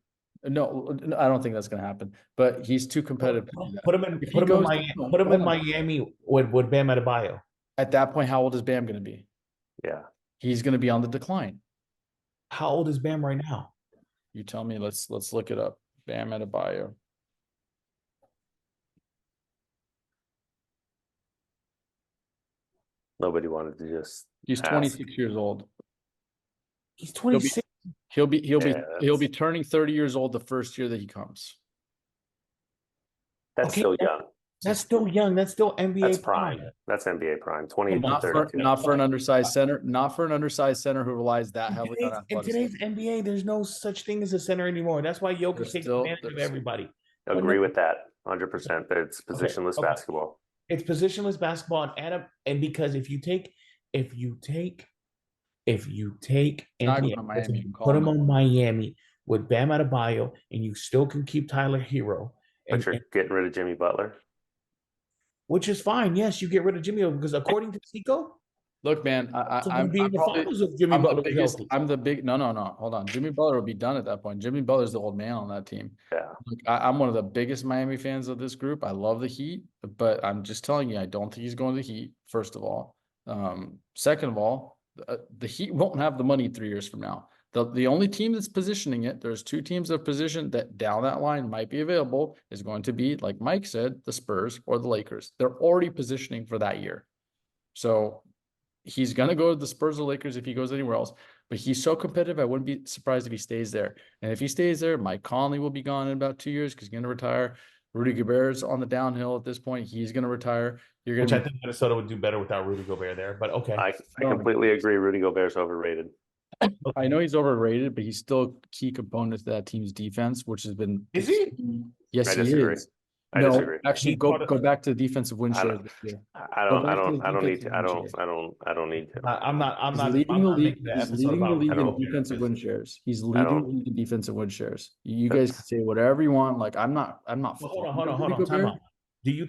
No, I don't think that's going to happen. But he's too competitive to do that. If he Put him in goes, Miami. no, Put him hold in on. Miami with Bam Adebayo. At that point, how old is Bam going to be? Yeah. He's going to be on the decline. How old is Bam right now? You tell me. Let's look it up. Bam Adebayo. Nobody wanted to just He's ask. 26 years old. He's 26. He'll Yeah, be turning 30 years old the first year that he comes. that's Okay, still young. that's still young. That's still NBA That's prime. That's NBA prime. 28 Come to on, bro. 32. Not for an undersized center. Not for an undersized center who relies that heavily on In athleticism. today's NBA, there's no such thing as a center anymore. That's why Jokic takes advantage of everybody. But Agree no, with that 100%. But it's positionless okay. basketball. It's positionless basketball, and because if you take Not Anthony going to Edwards Miami. and I'm you put calling him him. on Miami with Bam Adebayo, and you still can keep Tyler Hero, But you're getting rid of Jimmy Butler. which is fine. Yes, you get rid of Jimmy because according to Zico, Look, man, going to be in the finals if Jimmy Butler was healthy. No. Hold on. Jimmy Butler will be done at that point. Jimmy Butler's the old man on that team. Yeah. Look, I'm one of the biggest Miami fans of this group. I love the Heat, but I'm just telling you, I don't think he's going to the Heat, first of all. Second of all, the Heat won't have the money 3 years from now. The only team that's positioning it, there's two teams that position that down that line might be available, is going to be, like Mike said, the Spurs or the Lakers. They're already positioning for that year. So he's going to go to the Spurs or Lakers if he goes anywhere else. But he's so competitive, I wouldn't be surprised if he stays there. And if he stays there, Mike Conley will be gone in about 2 years because he's going to retire. Rudy Gobert's on the downhill at this point. He's going to retire. Which I think Minnesota would do better without Rudy Gobert there. But okay. I completely agree. Rudy Gobert's overrated. I know he's overrated, but he's still a key component to that team's defense, which has been. Is he? Yes, I he disagree. is. I disagree. Actually, go back to the defensive win shares this year. I don't need to. I don't need to. I'm not leading the league. making the He's episode leading the about league in Gobert defensive win because shares. He's leading the league in defensive win shares. You guys can say whatever you want. Like I'm not. Well, hold on. Time out. Do you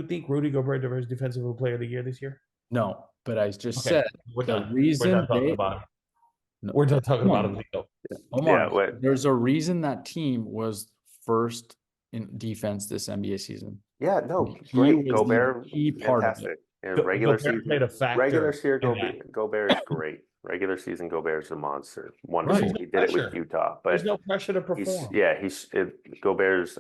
think Rudy Gobert deserves Defensive Player of the Year this year? No, but I just said we're the done. reason We're done talking they. about him. No, We're done talking about him. Yeah, there's a reason that team was first in defense this NBA season. Yeah, no, great. Gobert, fantastic. And regular season, Gobert is great. Regular season, Gobert is a monster. Wonderful. Right. He did it with Utah, but there's no pressure to perform. Gobert's.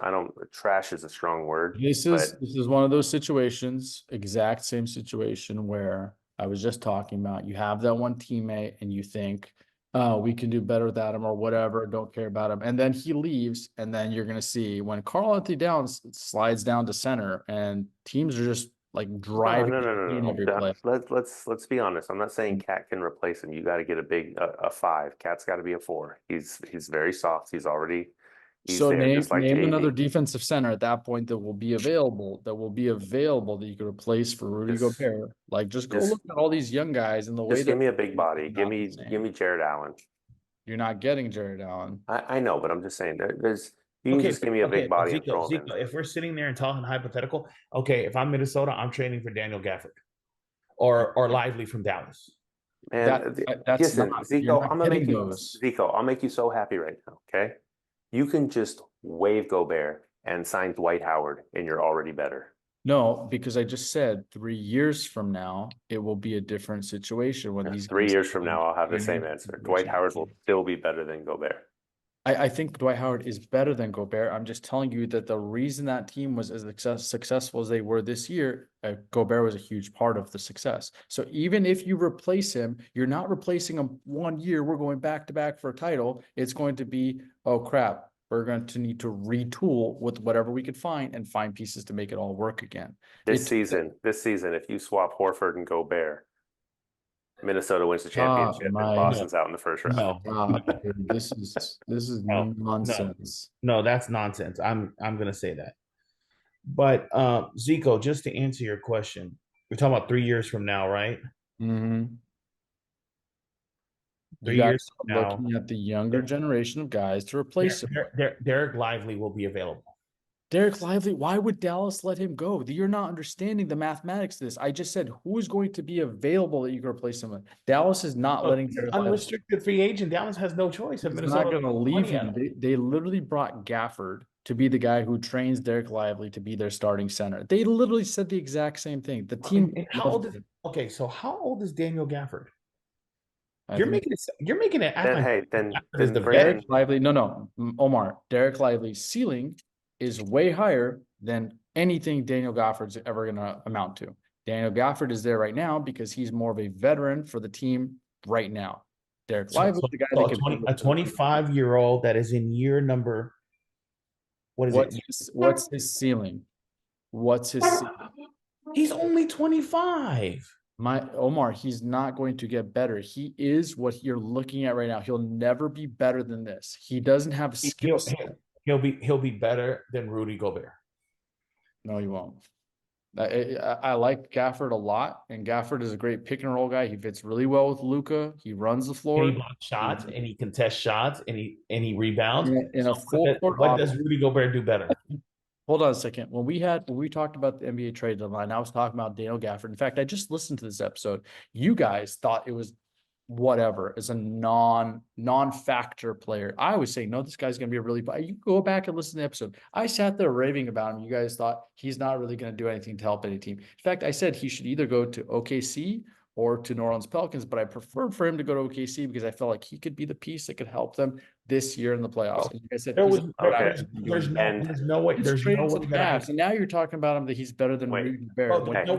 Trash is a strong word. This is one of those situations, exact same situation where I was just talking about. You have that one teammate, and you think, "Oh, we can do better without him," or whatever. Don't care about him, and then he leaves, and then you're gonna see when Karl Anthony Towns slides down to center, and teams are just like driving every play. Let's be honest. I'm not saying Cat can replace him. You got to get a 5. Cat's got to be a 4. He's very soft. He's So there, just like name JD. another defensive center at that point that will be available that you could replace for Rudy Gobert. Like just go look at all these young guys and the way. Just give me a big body. Give me Jared Allen. You're not getting Jared Allen. I know, but I'm just saying you can just give me a big body and throw him in. If we're sitting there and talking hypothetical, okay, if I'm Minnesota, I'm trading for Daniel Gafford or Lively from Dallas. Man, listen, Zico, I'll make you so happy right now, okay? You can just waive Gobert and sign Dwight Howard, and you're already better. No, because I just said 3 years from now, it will be a different situation. When these 3 years from now, I'll have the same answer. Dwight Howard will still be better than Gobert. I think Dwight Howard is better than Gobert. I'm just telling you that the reason that team was as successful as they were this year, Gobert was a huge part of the success. So even if you replace him, you're not replacing him 1 year. We're going back to back for a title. It's going to be, oh crap, we're going to need to retool with whatever we could find and find pieces to make it all work again. This season, if you swap Horford and Gobert, Minnesota wins the championship and Boston's out in the first round. This is nonsense. No, that's nonsense. I'm gonna say that. But Zico, just to answer your question, we're talking about 3 years from now, right? Mm-hmm. 3 years from now, looking at the younger generation of guys to replace him. Derek Lively will be available. Derek Lively, why would Dallas let him go? You're not understanding the mathematics of this. I just said who is going to be available that you can replace him with. Dallas is not letting He's an Derek Lively. unrestricted free agent. Dallas has no choice. He's not going to leave him. They literally brought Gafford to be the guy who trains Derek Lively to be their starting center. They literally said the exact same thing. The team. So how old is Daniel Gafford? You're making it act like then Derek Lively. No, Omar. Derek Lively's ceiling is way higher than anything Daniel Gafford's ever going to amount to. Daniel Gafford is there right now because he's more of a veteran for the team right now. Derek Lively, the guy that a 25-year-old that is in year number. What's his ceiling? What's his ceiling? He's only 25. Omar, he's not going to get better. He is what you're looking at right now. He'll never be better than this. He doesn't have skills. He'll be better than Rudy Gobert. No, he won't. I like Gafford a lot, and Gafford is a great pick and roll guy. He fits really well with Luka. He runs the floor. And he blocks shots, and he contests shots, and he rebounds. In a full court. What does Rudy Gobert do better? Hold on a second. When we talked about the NBA trade deadline, I was talking about Daniel Gafford. In fact, I just listened to this episode. You guys thought it was whatever, as a non-factor player. I was saying, no, this guy's going to be a really. You go back and listen to the episode. I sat there raving about him. You guys thought he's not really going to do anything to help any team. In fact, I said he should either go to OKC or to New Orleans Pelicans, but I preferred for him to go to OKC because I felt like he could be the piece that could help them this year in the playoffs. And you guys said there's no way. And now you're talking about him that he's better than Rudy Gobert. Daniel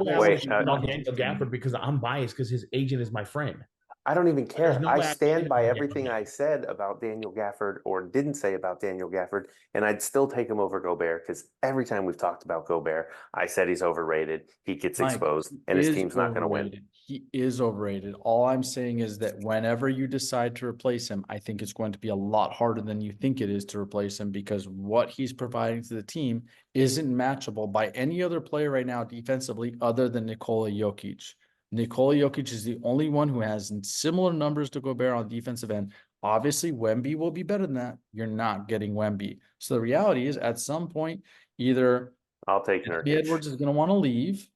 Gafford because I'm biased because his agent is my friend. I don't even care. I stand by everything I said about Daniel Gafford or didn't say about Daniel Gafford, and I'd still take him over Gobert because every time we've talked about Gobert, I said he's overrated. He gets exposed, and his team's not going to win. He is overrated. All I'm saying is that whenever you decide to replace him, I think it's going to be a lot harder than you think it is to replace him because what he's providing to the team isn't matchable by any other player right now defensively other than Nikola Jokic. Nikola Jokic is the only one who has similar numbers to Gobert on the defensive end. Obviously, Wemby will be better than that. You're not getting Wemby. So the reality is, at some point, either I'll take Anthony Edwards is going to want to leave.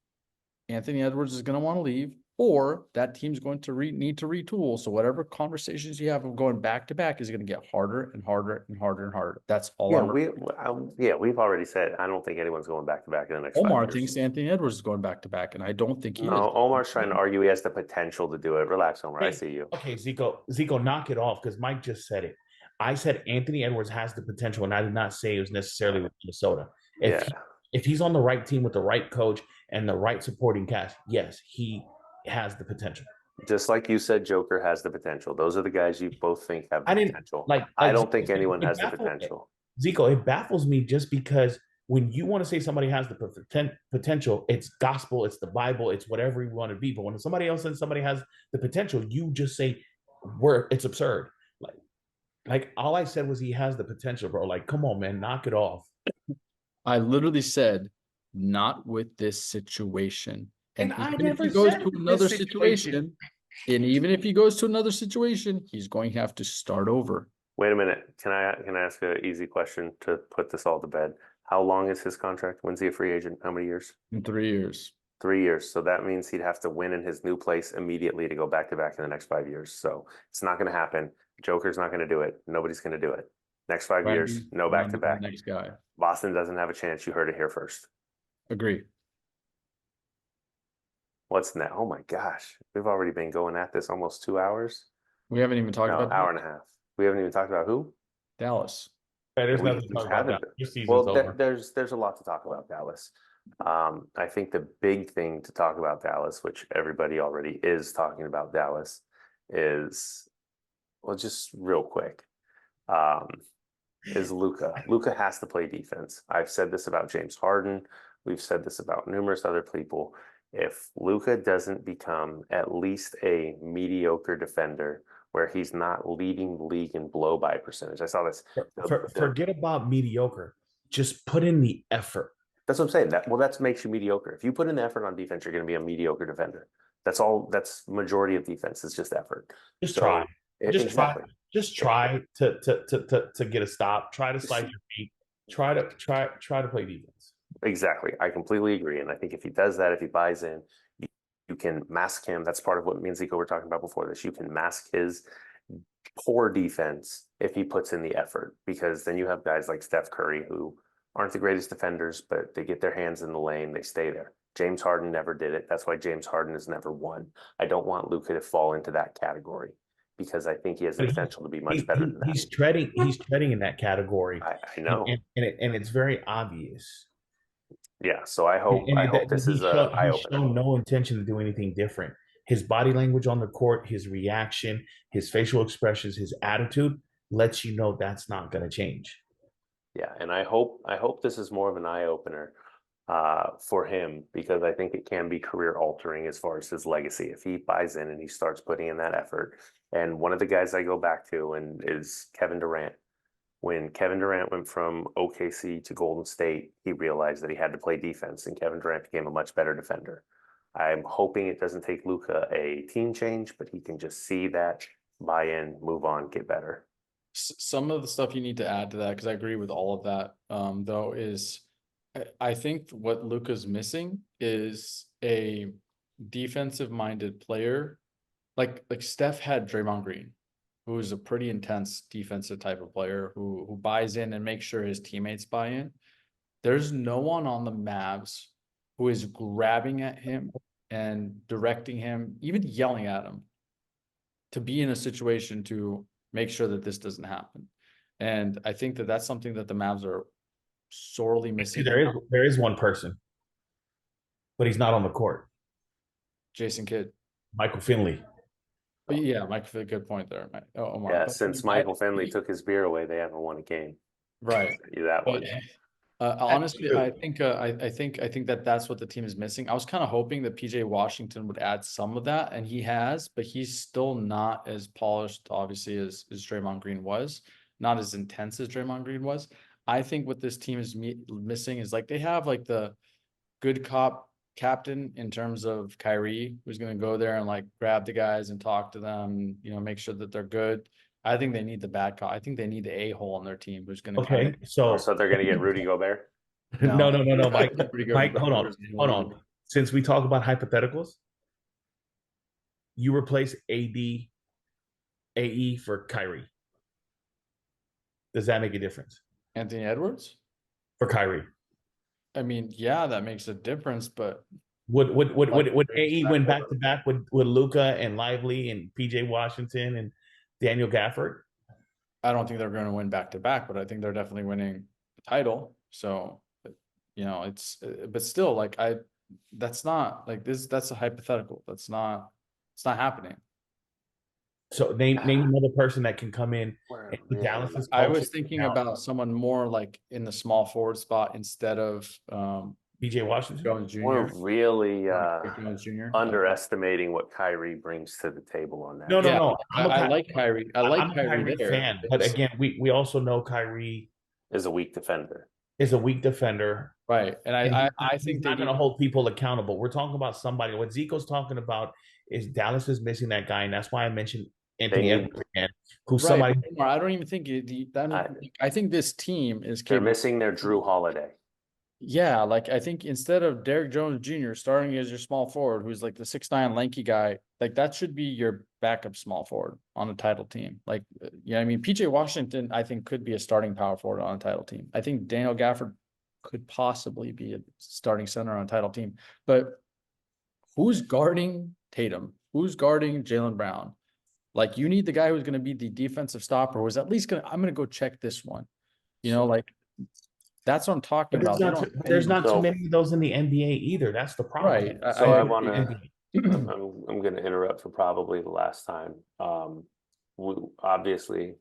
Or that team's going to need to retool. So whatever conversations you have of going back to back is going to get harder and harder and harder and harder. That's all. We've already said I don't think anyone's going back to back in the next. Omar thinks Anthony Edwards is going back to back, and I don't think he is. Omar's trying to argue he has the potential to do it. Relax, Omar. I see you. Okay, Zico, knock it off because Mike just said it. I said Anthony Edwards has the potential, and I did not say it was necessarily with Minnesota. If he's on the right team with the right coach and the right supporting cast, yes, he has the potential. Just like you said, Joker has the potential. Those are the guys you both think have the potential. I don't think anyone has the potential. Zico, it baffles me just because when you want to say somebody has the potential, it's gospel, it's the Bible, it's whatever you want to be. But when somebody else says somebody has the potential, you just say, it's absurd. Like all I said was he has the potential, bro. Like, come on, man, knock it off. I literally said, not with this situation. And even if he goes to another situation, he's going to have to start over. Wait a minute. Can I ask an easy question to put this all to bed? How long is his contract? When's he a free agent? How many years? In 3 years. 3 years. So that means he'd have to win in his new place immediately to go back to back in the next 5 years. So it's not going to happen. Joker's not going to do it. Nobody's going to do it. Next 5 years, no back to back. Next guy. Boston doesn't have a chance. You heard it here first. Agree. What's next? Oh my gosh. We've already been going at this almost 2 hours. We haven't even talked about hour and a half. We haven't even talked about who? Dallas. There's nothing to talk about. There's a lot to talk about Dallas. I think the big thing to talk about Dallas, which everybody already is talking about Dallas, is just real quick. Is Luka. Luka has to play defense. I've said this about James Harden. We've said this about numerous other people. If Luka doesn't become at least a mediocre defender where he's not leading the league in blow-by percentage. I saw this. Forget about mediocre. Just put in the effort. That's what I'm saying. That makes you mediocre. If you put in the effort on defense, you're going to be a mediocre defender. That's all. That's majority of defense. It's just effort. Try. Just try to get a stop. Try to slide your feet. try to play defense. Exactly. I completely agree. And I think if he does that, if he buys in, you can mask him. That's part of what me and Zico were talking about before this. You can mask his poor defense if he puts in the effort, because then you have guys like Steph Curry who aren't the greatest defenders, but they get their hands in the lane, they stay there. James Harden never did it. That's why James Harden has never won. I don't want Luka to fall into that category because I think he has the But potential to be much better than that. he's treading in that category, I know. and it's very obvious. Yeah, so I hope this is a eye He's opener. shown no intention to do anything different. His body language on the court, his reaction, his facial expressions, his attitude lets you know that's not going to change. Yeah, and I hope this is more of an eye opener for him, because I think it can be career altering as far as his legacy if he buys in and he starts putting in that effort. And one of the guys I go back to and is Kevin Durant. When Kevin Durant went from OKC to Golden State, he realized that he had to play defense, and Kevin Durant became a much better defender. I'm hoping it doesn't take Luka a team change, but he can just see that, buy in, move on, get better. Some of the stuff you need to add to that, because I agree with all of that, though, is I think what Luka's missing is a defensive-minded player. Like Steph had Draymond Green, who is a pretty intense defensive type of player who buys in and makes sure his teammates buy in. There's no one on the Mavs who is grabbing at him and directing him, even yelling at him, to be in a situation to make sure that this doesn't happen. And I think that that's something that the Mavs are sorely missing. There is one person, but he's not on the court. Jason Kidd. Michael Finley. But yeah, Mike, good point there. Omar. Yeah, But since Michael Finley took his beer away, they haven't won a game. Right. That one. Honestly, I think that's what the team is missing. I was kind of hoping that PJ Washington would add some of that, and he has, but he's still not as polished, obviously, as Draymond Green was, not as intense as Draymond Green was. I think what this team is missing is like they have like the good cop captain in terms of Kyrie, who's going to go there and like grab the guys and talk to them, make sure that they're good. I think they need the bad cop. I think they need the a-hole on their team who's going to so they're going to get Rudy Gobert. No, Mike, hold on. Since we talk about hypotheticals, you replace AE for Kyrie. Does that make a difference? Anthony Edwards? For Kyrie. I mean, yeah, that makes a difference, but would AE win back to back with Luka and Lively and PJ Washington and Daniel Gafford? I don't think they're going to win back to back, but I think they're definitely winning the title. So, it's but still like that's not like this. That's a hypothetical. It's not happening. So name another person that can come in. Dallas. I was thinking about someone more like in the small forward spot instead of PJ Washington. Jones Jr. We're really Jones Jr. underestimating what Kyrie brings to the table on that. No. I like Kyrie. I like Kyrie there. Fan, but again, we also know Kyrie is a weak defender. Right, and I think they're going to hold people accountable. We're talking about somebody. What Zico's talking about is Dallas is missing that guy, and that's why I mentioned Anthony Edwards again, who's somebody. I don't even think I think this team is capable. They're missing their Drew Holiday. Yeah, like I think instead of Derrick Jones Jr. starting as your small forward, who's like the 6'9" lanky guy, like that should be your backup small forward on a title team. Like, I mean, PJ Washington, I think could be a starting power forward on a title team. I think Daniel Gafford could possibly be a starting center on a title team. But who's guarding Tatum? Who's guarding Jaylen Brown? Like, you need the guy who's going to be the defensive stopper, who's at least I'm going to go check this one. Like. That's what I'm talking about. There's not too many of those in the NBA either. That's the problem. Right. So I want to. I'm going to interrupt for probably the last time. Obviously,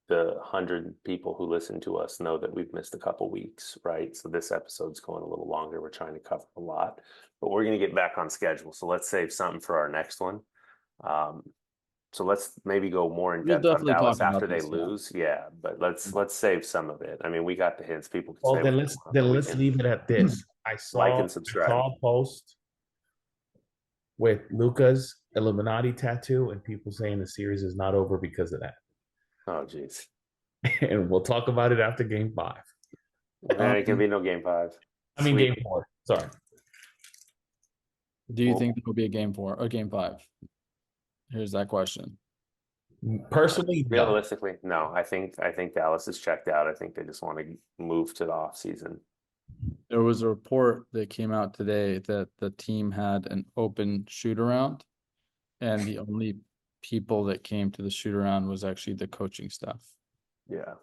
the 100 people who listen to us know that we've missed a couple weeks, right? So this episode's going a little longer. We're trying to cover a lot, but we're going to get back on schedule. So let's save something for our next one. So let's maybe go more in depth on Dallas after they lose. Yeah, but let's save some of it. I mean, we got the hints. People can say. Let's leave it at this. I saw and subscribe. a post with Luka's Illuminati tattoo, and people saying the series is not over because of that. Oh, geez. And we'll talk about it after Game 5. It can be no game 5. I mean, Sweet. game 4. Sorry. Do you Well, think it'll be a game 4 or game 5? Here's that question. Personally, no. realistically, no. I think Dallas is checked out. I think they just want to move to the off season. There was a report that came out today that the team had an open shoot around, and the only people that came to the shoot around was actually the coaching staff. Yeah,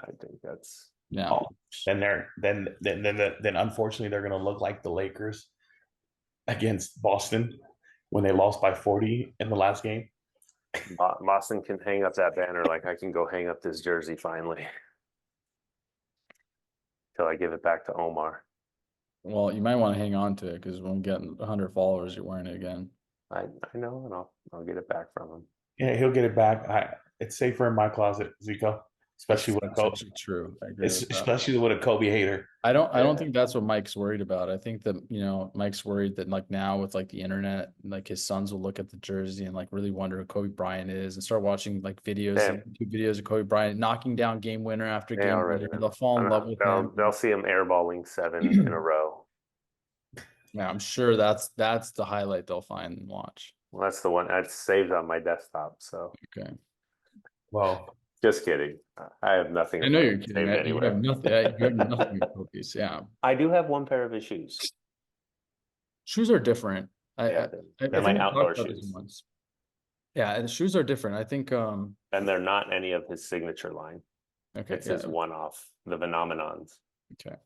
I think that's Yeah. Then unfortunately they're going to look like the Lakers against Boston when they lost by 40 in the last game. Boston can hang up that banner like I can go hang up this jersey finally till I give it back to Omar. Well, you might want to hang on to it because when we get 100 followers, you're wearing it again. I know, and I'll get it back from him. Yeah, he'll get it back. It's safer in my closet, Zico. Especially with a Kobe. True. I agree with that. Especially with a Kobe hater. I don't think that's what Mike's worried about. I think that, Mike's worried that like now with like the internet, like his sons will look at the jersey and like really wonder who Kobe Bryant is and start watching like videos, YouTube videos of Kobe Bryant knocking down game winner after game winner. They'll fall in love with him. They'll see him airballing 7 in a row. Yeah, I'm sure that's the highlight they'll find and watch. Well, that's the one that's saved on my desktop. So okay. Well, just kidding. I have nothing. I know you're kidding. You have nothing. You have nothing with Kobe's. Yeah. I do have one pair of his shoes. Shoes are different. They're my outdoor shoes. Yeah, and the shoes are different. I think. And they're not any of his signature line. Okay. It's his one-off, the Phenomenons. Okay.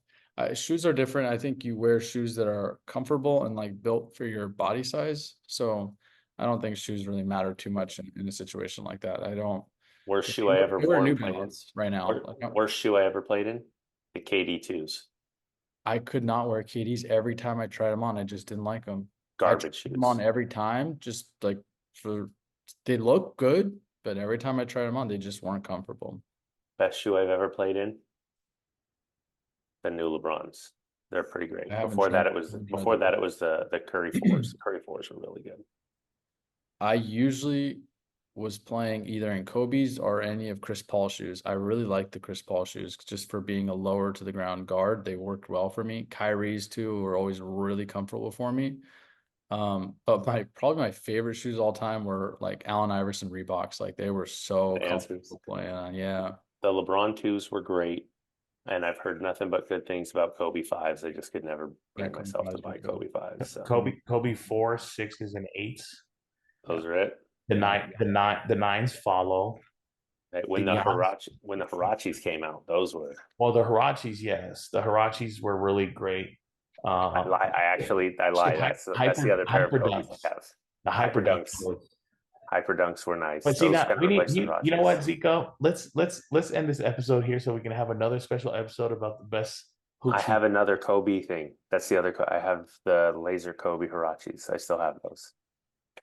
Shoes are different. I think you wear shoes that are comfortable and like built for your body size. So I don't think shoes really matter too much in a situation like that. I don't. Worst shoe I ever wear New Balance right now. Worst shoe I ever played in? The KD2s. I could not wear KDs. Every time I tried them on, I just didn't like them. Garbage shoes. Them on every time, just like they look good, but every time I tried them on, they just weren't comfortable. Best shoe I've ever played in? The new LeBrons. They're pretty great. Before that, it was the Curry 4s. The Curry 4s were really good. I usually was playing either in Kobe's or any of Chris Paul's shoes. I really like the Chris Paul shoes just for being a lower to the ground guard. They worked well for me. Kyrie's too were always really comfortable for me. But probably my favorite shoes all time were like Allen Iverson Reeboks. Like they were so comfortable playing on. Yeah. The LeBron 2s were great. And I've heard nothing but good things about Kobe 5s. I just could never bring myself to buy Kobe 5s. So. Kobe 4s, 6s, and 8s. Those are it. The 9s follow. When the Hirachis came out, those were. Well, the Hirachis, yes, the Hirachis were really great. I lied. That's the other pair of Kobe's I have. The Hyperdunks. Hyperdunks were nice. But see, now we need. You know what, Zico? Let's end this episode here so we can have another special episode about the best. I have another Kobe thing. That's the other. I have the laser Kobe Hirachis. I still have those.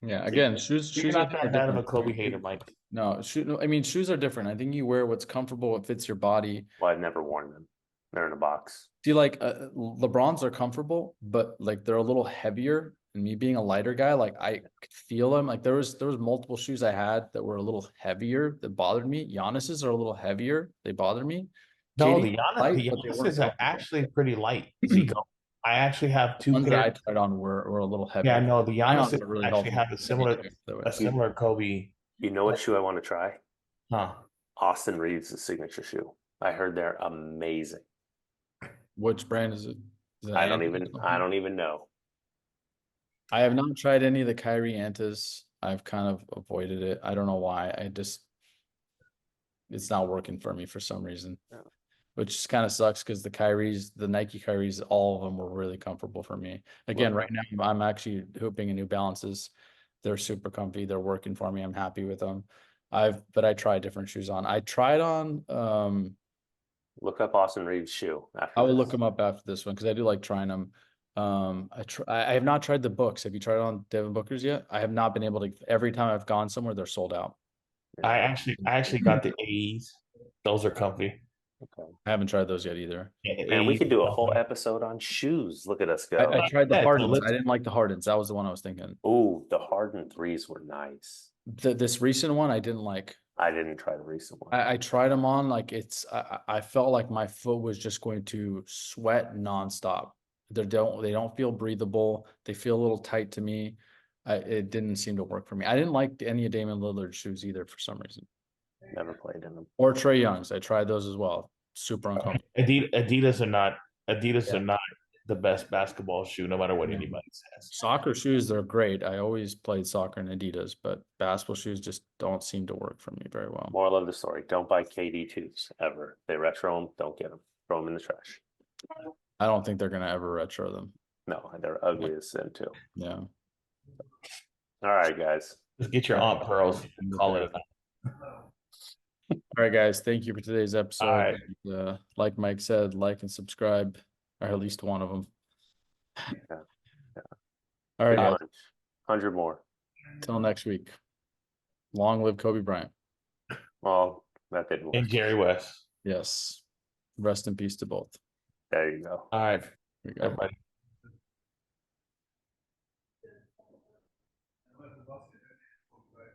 Yeah. Again, shoes. You're not that of a Kobe hater, Mike. No, shoes are different. I think you wear what's comfortable, what fits your body. Well, I've never worn them. They're in a box. See, like LeBrons are comfortable, but like they're a little heavier. And me being a lighter guy, like I could feel them. Like there was multiple shoes I had that were a little heavier that bothered me. Giannis's are a little heavier. They bothered me. No, the Giannis's are actually pretty light, Zico. I actually have two ones that I tried on were a little heavier. Yeah, no, the Giannis really actually have a similar Kobe. You know what shoe I want to try? Huh? Austin Reeves' signature shoe. I heard they're amazing. Which brand is it? I don't even know. I have not tried any of the Kyrie Antas. I've kind of avoided it. I don't know why. It's not working for me for some reason, which kind of sucks because the Nike Kyries, all of them were really comfortable for me. Again, right now I'm actually hooping in New Balances. They're super comfy. They're working for me. I'm happy with them. But I tried different shoes on. I tried on. Look up Austin Reeves' shoe. I will look them up after this one because I do like trying them. I have not tried the books. Have you tried on Devin Booker's yet? I have not been able to. Every time I've gone somewhere, they're sold out. I actually got the A's. Those are comfy. Okay. I haven't tried those yet either. And we could do a whole episode on shoes. Look at us go. I tried the Hardens. I didn't like the Hardens. That was the one I was thinking. Oh, the Harden 3s were nice. This recent one I didn't like. I didn't try the recent one. I tried them on, like I felt like my foot was just going to sweat nonstop. They don't feel breathable. They feel a little tight to me. It didn't seem to work for me. I didn't like any of Damian Lillard's shoes either for some reason. Never played in them. Or Trey Young's. I tried those as well. Super uncomfortable. Adidas are not Yeah. the best basketball shoe, no matter what Yeah. anybody says. Soccer shoes, they're great. I always played soccer in Adidas, but basketball shoes just don't seem to work for me very well. Moral of the story: don't buy KD2s ever. They retro them. Don't get them. Throw them in the trash. I don't think they're gonna ever retro them. No, they're ugly as sin too. Yeah. All right, guys. Just get your Aunt Pearls and call it a night. All right, guys. Thank you for today's episode. All right. And, like Mike said, like and subscribe, or at least one of them. Yeah. All right, Big guys. lunch. 100 more. Till next week. Long live Kobe Bryant. Well, that didn't work. And Jerry West. Yes. Rest in peace to both. There you go. All right. Here we go. Everybody.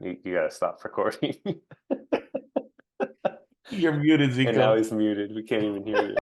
You gotta stop recording. You're muted, Zico. And now he's muted. We can't even hear you.